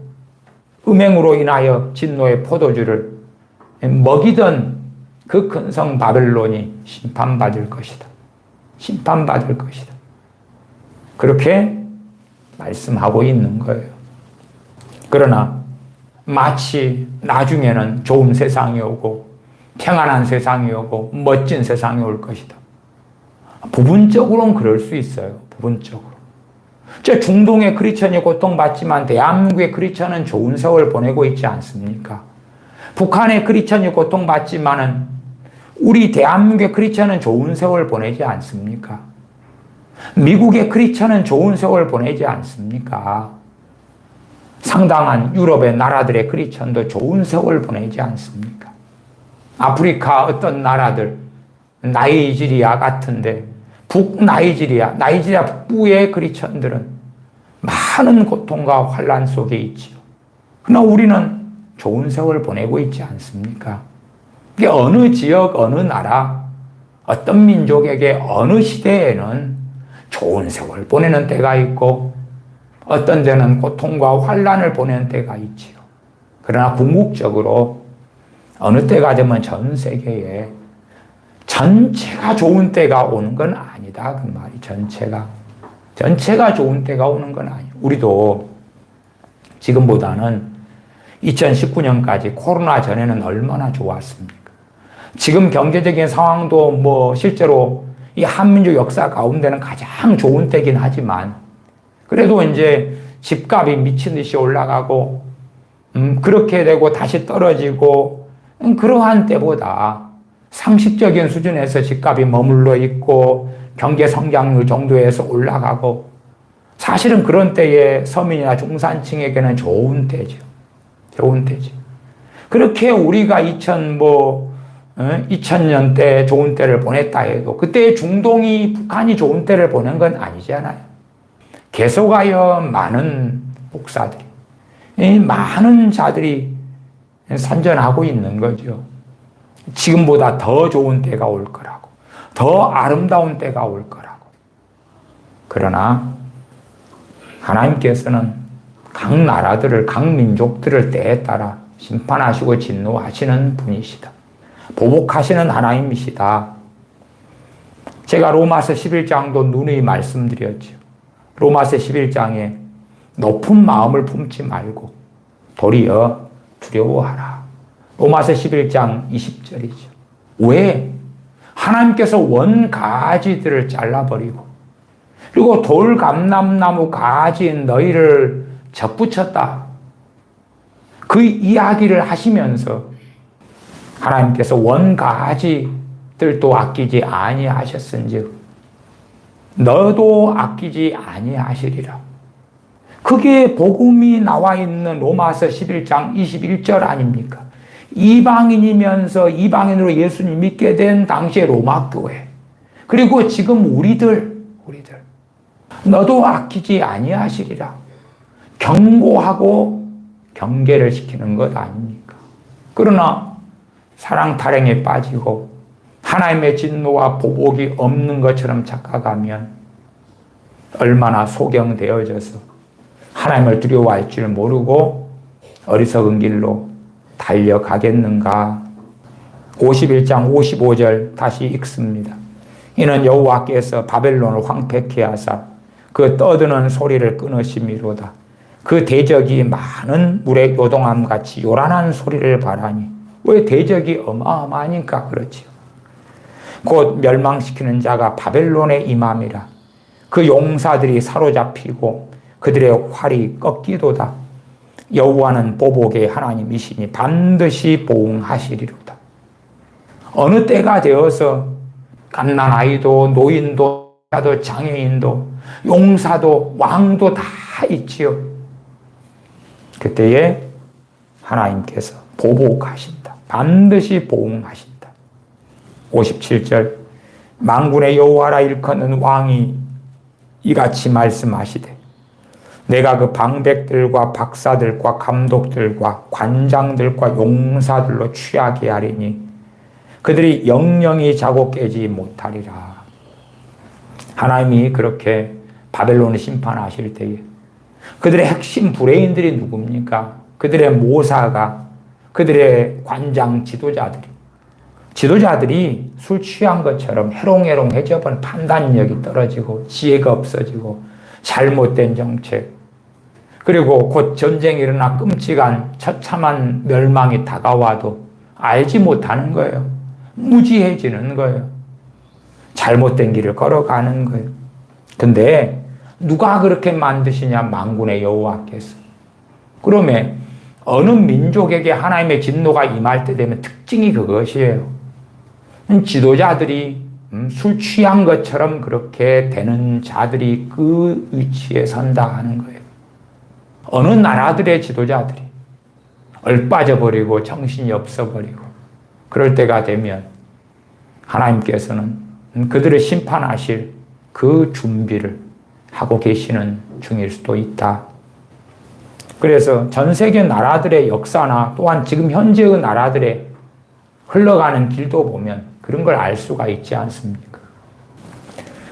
음행으로 인하여 진노의 포도주를 먹이던 그 큰 성 바벨론이 심판받을 것이다. 심판받을 것이다. 그렇게 말씀하고 있는 거예요. 그러나 마치 나중에는 좋은 세상이 오고 평안한 세상이 오고 멋진 세상이 올 것이다. 부분적으로는 그럴 수 있어요. 부분적으로. 저 중동의 크리스천이 고통받지만 대한민국의 크리스천은 좋은 세월 보내고 있지 않습니까? 북한의 크리스천이 고통받지만은 우리 대한민국의 크리스천은 좋은 세월 보내지 않습니까? 미국의 크리스천은 좋은 세월 보내지 않습니까? 상당한 유럽의 나라들의 크리스천도 좋은 세월 보내지 않습니까? 아프리카 어떤 나라들, 나이지리아 같은데 나이지리아 북부의 크리스천들은 많은 고통과 환란 속에 있지요. 그러나 우리는 좋은 세월 보내고 있지 않습니까? 이게 어느 지역, 어느 나라, 어떤 민족에게 어느 시대에는 좋은 세월 보내는 때가 있고 어떤 데는 고통과 환란을 보내는 때가 있지요. 그러나 궁극적으로 어느 때가 되면 전 세계에 전체가 좋은 때가 오는 건 아니다. 그 말이 전체가 좋은 때가 오는 건 아니에요. 우리도 지금보다는 2019년까지 코로나 전에는 얼마나 좋았습니까? 지금 경제적인 상황도 뭐 실제로 이 한민족 역사 가운데는 가장 좋은 때긴 하지만 그래도 이제 집값이 미친 듯이 올라가고 그렇게 되고 다시 떨어지고 그러한 때보다 상식적인 수준에서 집값이 머물러 있고 경제 성장률 정도에서 올라가고, 사실은 그런 때에 서민이나 중산층에게는 좋은 때죠. 좋은 때죠. 그렇게 우리가 2000년 때 좋은 때를 보냈다 해도 그때 중동이 북한이 좋은 때를 보낸 건 아니잖아요. 계속하여 많은 목사들이, 많은 자들이 선전하고 있는 거죠. 지금보다 더 좋은 때가 올 거라고, 더 아름다운 때가 올 거라고. 그러나 하나님께서는 각 나라들을, 각 민족들을 때에 따라 심판하시고 진노하시는 분이시다. 보복하시는 하나님이시다. 제가 로마서 11장도 누누이 말씀드렸죠. 로마서 11장에 높은 마음을 품지 말고 도리어 두려워하라. 로마서 11장 20절이죠. 왜? 하나님께서 원가지들을 잘라버리고 그리고 돌감람나무 가지인 너희를 접붙였다. 그 이야기를 하시면서 하나님께서 원가지들도 아끼지 아니하셨은즉 너도 아끼지 아니하시리라. 그게 복음이 나와 있는 로마서 11장 21절 아닙니까? 이방인이면서 이방인으로 예수님 믿게 된 당시의 로마 교회, 그리고 지금 우리들 너도 아끼지 아니하시리라. 경고하고 경계를 시키는 것 아닙니까? 그러나 사랑 타령에 빠지고 하나님의 진노와 보복이 없는 것처럼 착각하면 얼마나 소경되어져서 하나님을 두려워할 줄 모르고 어리석은 길로 달려가겠는가. 51장 55절 다시 읽습니다. 이는 여호와께서 바벨론을 황폐케 하사 그 떠드는 소리를 끊으심이로다. 그 대적이 많은 물의 요동함같이 요란한 소리를 바라니. 왜? 대적이 어마어마하니까 그렇지요. 곧 멸망시키는 자가 바벨론에 임함이라. 그 용사들이 사로잡히고 그들의 활이 꺾이도다. 여호와는 보복의 하나님이시니 반드시 보응하시리로다. 어느 때가 되어서 갓난아이도 노인도 장애인도 용사도 왕도 다 있지요. 그때에 하나님께서 보복하신다. 반드시 보응하신다. 57절 만군의 여호와라 일컫는 왕이 이같이 말씀하시되 내가 그 방백들과 박사들과 감독들과 관장들과 용사들로 취하게 하리니 그들이 영영이 자고 깨지 못하리라. 하나님이 그렇게 바벨론을 심판하실 때에 그들의 핵심 브레인들이 누굽니까? 그들의 모사가, 그들의 관장 지도자들이 술 취한 것처럼 해롱해롱해져버린 판단력이 떨어지고 지혜가 없어지고 잘못된 정책, 그리고 곧 전쟁이 일어나 끔찍한 처참한 멸망이 다가와도 알지 못하는 거예요. 무지해지는 거예요. 잘못된 길을 걸어가는 거예요. 근데 누가 그렇게 만드시냐? 만군의 여호와께서. 그러면 어느 민족에게 하나님의 진노가 임할 때 되면 특징이 그것이에요. 지도자들이 술 취한 것처럼 그렇게 되는 자들이 그 위치에 선다 하는 거예요. 어느 나라들의 지도자들이 얼빠져버리고 정신이 없어버리고 그럴 때가 되면 하나님께서는 그들을 심판하실 그 준비를 하고 계시는 중일 수도 있다. 그래서 전 세계 나라들의 역사나 또한 지금 현재의 나라들의 흘러가는 길도 보면 그런 걸 알 수가 있지 않습니까?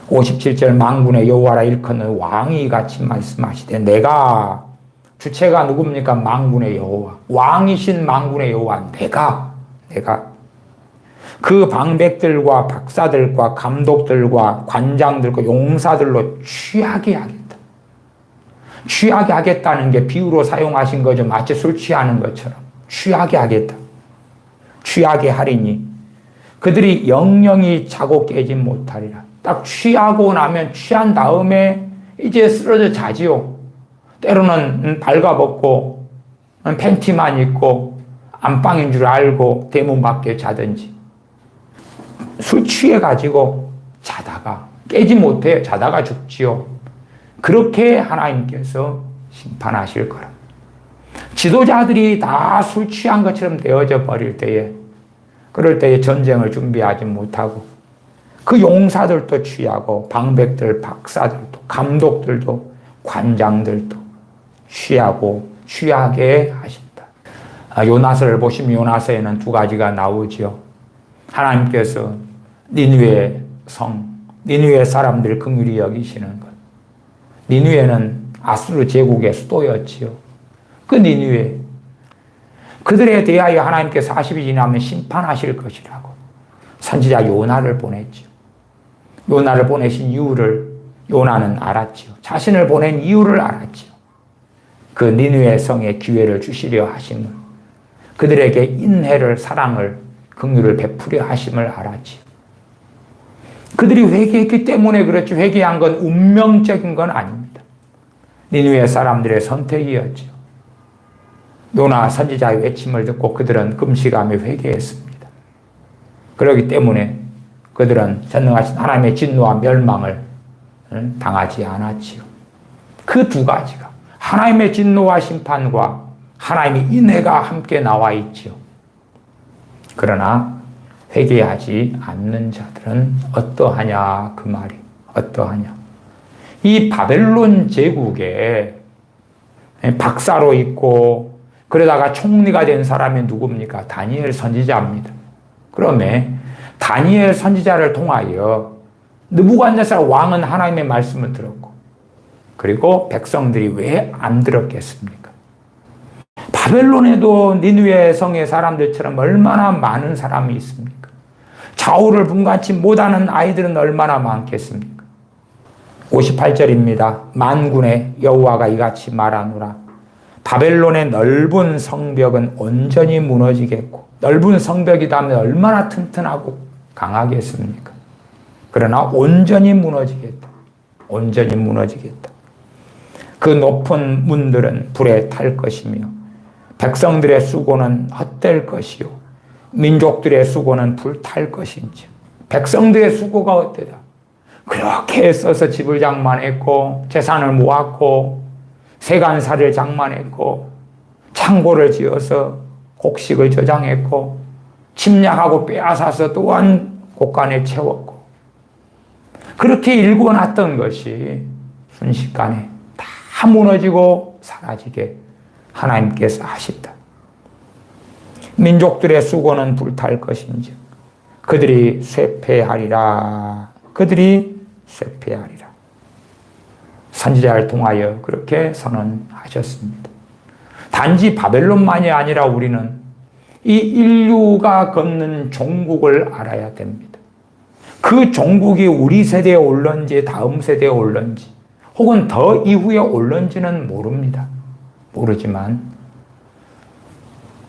57절 만군의 여호와라 일컫는 왕이 같이 말씀하시되 내가, 주체가 누굽니까? 만군의 여호와, 왕이신 만군의 여호와, 내가 그 방백들과 박사들과 감독들과 관장들과 용사들로 취하게 하겠다. 취하게 하겠다는 게 비유로 사용하신 거죠. 마치 술 취하는 것처럼 취하게 하겠다. 취하게 하리니 그들이 영영이 자고 깨지 못하리라. 딱 취하고 나면 취한 다음에 이제 쓰러져 자지요. 때로는 발가벗고 팬티만 입고 안방인 줄 알고 대문 밖에 자든지 술 취해가지고 자다가 깨지 못해요. 자다가 죽지요. 그렇게 하나님께서 심판하실 거라. 지도자들이 다 술 취한 것처럼 되어져 버릴 때에, 그럴 때에 전쟁을 준비하지 못하고 그 용사들도 취하고 방백들, 박사들도, 감독들도, 관장들도 취하고 취하게 하신다. 요나서를 보시면 요나서에는 두 가지가 나오지요. 하나님께서 니느웨 성, 니느웨 사람들 긍휼히 여기시는 것. 니느웨는 아수르 제국의 수도였지요. 그 니느웨, 그들에 대하여 하나님께서 40이 지나면 심판하실 것이라고 선지자 요나를 보냈지요. 요나를 보내신 이유를 요나는 알았지요. 자신을 보낸 이유를 알았지요. 그 니느웨 성에 기회를 주시려 하심을, 그들에게 인애를, 사랑을, 긍휼을 베푸려 하심을 알았지요. 그들이 회개했기 때문에 그렇지, 회개한 건 운명적인 건 아닙니다. 니느웨 사람들의 선택이었지요. 요나 선지자의 외침을 듣고 그들은 금식하며 회개했습니다. 그렇기 때문에 그들은 전능하신 하나님의 진노와 멸망을 당하지 않았지요. 그 두 가지가, 하나님의 진노와 심판과 하나님의 인애가 함께 나와 있지요. 그러나 회개하지 않는 자들은 어떠하냐, 그 말이 어떠하냐. 이 바벨론 제국에 박사로 있고 그러다가 총리가 된 사람이 누굽니까? 다니엘 선지자입니다. 그러면 다니엘 선지자를 통하여 느부갓네살 왕은 하나님의 말씀을 들었고, 그리고 백성들이 왜 안 들었겠습니까? 바벨론에도 니느웨 성의 사람들처럼 얼마나 많은 사람이 있습니까? 좌우를 분간치 못하는 아이들은 얼마나 많겠습니까? 58절입니다. 만군의 여호와가 이같이 말하노라. 바벨론의 넓은 성벽은 온전히 무너지겠고, 넓은 성벽이라면 얼마나 튼튼하고 강하겠습니까? 그러나 온전히 무너지겠다. 온전히 무너지겠다. 그 높은 문들은 불에 탈 것이며 백성들의 수고는 헛될 것이요 민족들의 수고는 불탈 것인지. 백성들의 수고가 헛되다. 그렇게 애써서 집을 장만했고 재산을 모았고 세간사를 장만했고 창고를 지어서 곡식을 저장했고 침략하고 빼앗아서 또한 곳간에 채웠고, 그렇게 일궈놨던 것이 순식간에 다 무너지고 사라지게 하나님께서 하신다. 민족들의 수고는 불탈 것인지 그들이 쇠폐하리라. 그들이 쇠폐하리라. 선지자를 통하여 그렇게 선언하셨습니다. 단지 바벨론만이 아니라 우리는 이 인류가 걷는 종국을 알아야 됩니다. 그 종국이 우리 세대에 올런지 다음 세대에 올런지 혹은 더 이후에 올런지는 모릅니다. 모르지만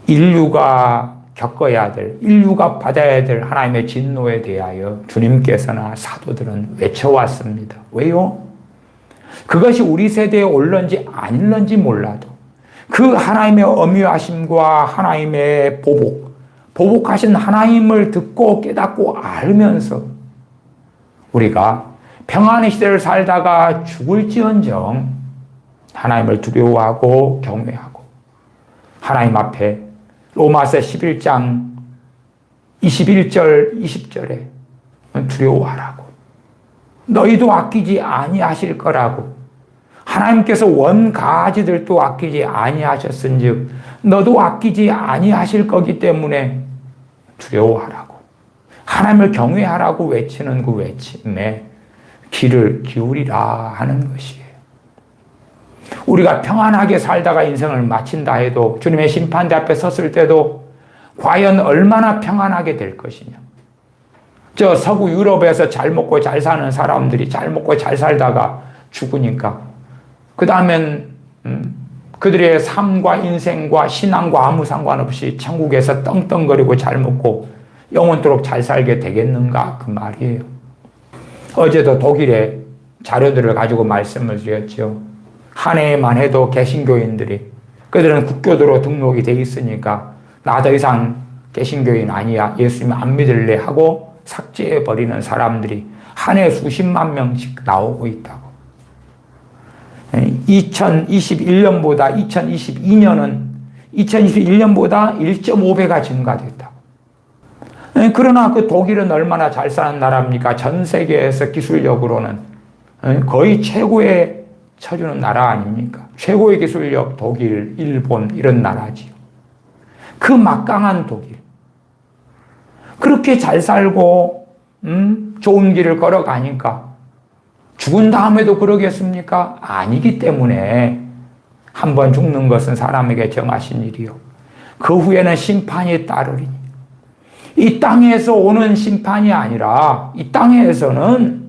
인류가 겪어야 될, 인류가 받아야 될 하나님의 진노에 대하여 주님께서나 사도들은 외쳐왔습니다. 왜요? 그것이 우리 세대에 올런지 아닐런지 몰라도 그 하나님의 엄유하심과 하나님의 보복하신 하나님을 듣고 깨닫고 알면서 우리가 평안의 시대를 살다가 죽을지언정 하나님을 두려워하고 경외하고 하나님 앞에 로마서 11장 21절 20절에 두려워하라고, 너희도 아끼지 아니하실 거라고, 하나님께서 원가지들도 아끼지 아니하셨은즉 너도 아끼지 아니하실 거기 때문에 두려워하라고, 하나님을 경외하라고 외치는 그 외침에 귀를 기울이라 하는 것이에요. 우리가 평안하게 살다가 인생을 마친다 해도 주님의 심판대 앞에 섰을 때도 과연 얼마나 평안하게 될 것이냐. 저 서구 유럽에서 잘 먹고 잘 사는 사람들이 잘 먹고 잘 살다가 죽으니까 그 다음엔 그들의 삶과 인생과 신앙과 아무 상관없이 천국에서 떵떵거리고 잘 먹고 영원토록 잘 살게 되겠는가, 그 말이에요. 어제도 독일의 자료들을 가지고 말씀을 드렸죠. 한 해만 해도 개신교인들이, 그들은 국교도로 등록이 돼 있으니까 나 더 이상 개신교인 아니야, 예수님 안 믿을래 하고 삭제해버리는 사람들이 한 해 수십만 명씩 나오고 있다고. 2021년보다 2022년보다 1.5배가 증가됐다고. 그러나 그 독일은 얼마나 잘 사는 나라입니까? 전 세계에서 기술력으로는 거의 최고에 쳐주는 나라 아닙니까? 최고의 기술력 독일, 일본 이런 나라지요. 그 막강한 독일. 그렇게 잘 살고 좋은 길을 걸어가니까 죽은 다음에도 그러겠습니까? 아니기 때문에 한 번 죽는 것은 사람에게 정하신 일이요. 그 후에는 심판이 따르리니. 이 땅에서 오는 심판이 아니라 이 땅에서는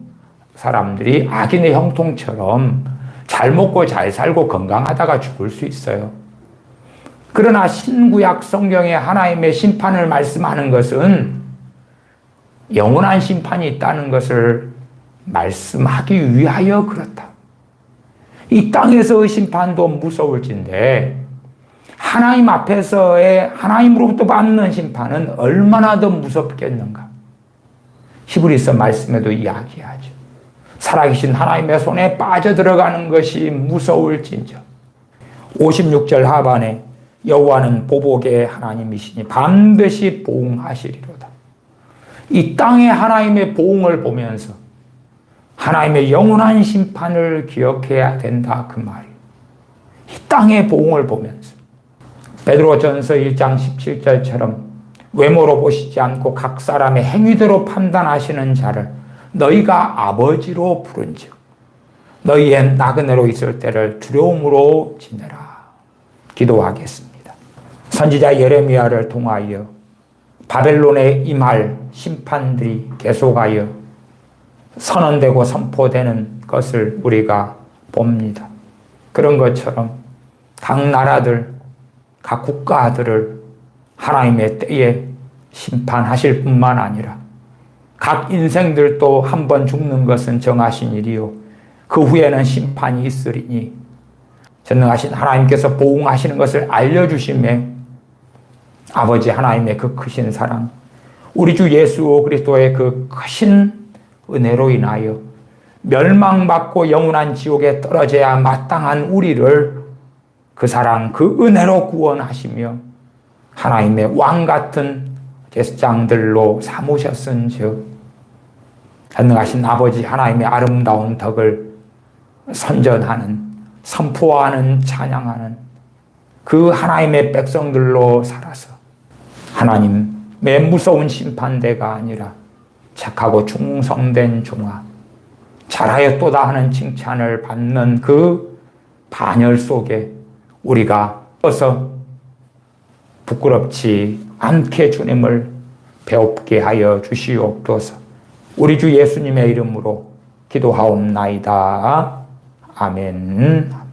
사람들이 악인의 형통처럼 잘 먹고 잘 살고 건강하다가 죽을 수 있어요. 그러나 신구약 성경에 하나님의 심판을 말씀하는 것은 영원한 심판이 있다는 것을 말씀하기 위하여 그렇다. 이 땅에서의 심판도 무서울진데 하나님 앞에서의 하나님으로부터 받는 심판은 얼마나 더 무섭겠는가. 히브리서 말씀에도 이야기하죠. 살아계신 하나님의 손에 빠져들어가는 것이 무서울진저. 56절 하반에 여호와는 보복의 하나님이시니 반드시 보응하시리로다. 이 땅의 하나님의 보응을 보면서 하나님의 영원한 심판을 기억해야 된다 그 말이에요. 이 땅의 보응을 보면서 베드로전서 1장 17절처럼 외모로 보시지 않고 각 사람의 행위대로 판단하시는 자를 너희가 아버지로 부른즉 너희의 나그네로 있을 때를 두려움으로 지내라. 기도하겠습니다. 선지자 예레미야를 통하여 바벨론에 임할 심판들이 계속하여 선언되고 선포되는 것을 우리가 봅니다. 그런 것처럼 각 나라들, 각 국가들을 하나님의 때에 심판하실 뿐만 아니라 각 인생들도 한 번 죽는 것은 정하신 일이요 그 후에는 심판이 있으리니 전능하신 하나님께서 보응하시는 것을 알려주심에 아버지 하나님의 그 크신 사랑, 우리 주 예수 그리스도의 그 크신 은혜로 인하여 멸망받고 영원한 지옥에 떨어져야 마땅한 우리를 그 사랑, 그 은혜로 구원하시며 하나님의 왕 같은 제사장들로 삼으셨은즉 전능하신 아버지 하나님의 아름다운 덕을 선전하는, 선포하는, 찬양하는 그 하나님의 백성들로 살아서 하나님의 무서운 심판대가 아니라 착하고 충성된 종아, 잘하였도다 하는 칭찬을 받는 그 반열 속에 우리가 어서 부끄럽지 않게 주님을 배웁게 하여 주시옵소서. 우리 주 예수님의 이름으로 기도하옵나이다. 아멘.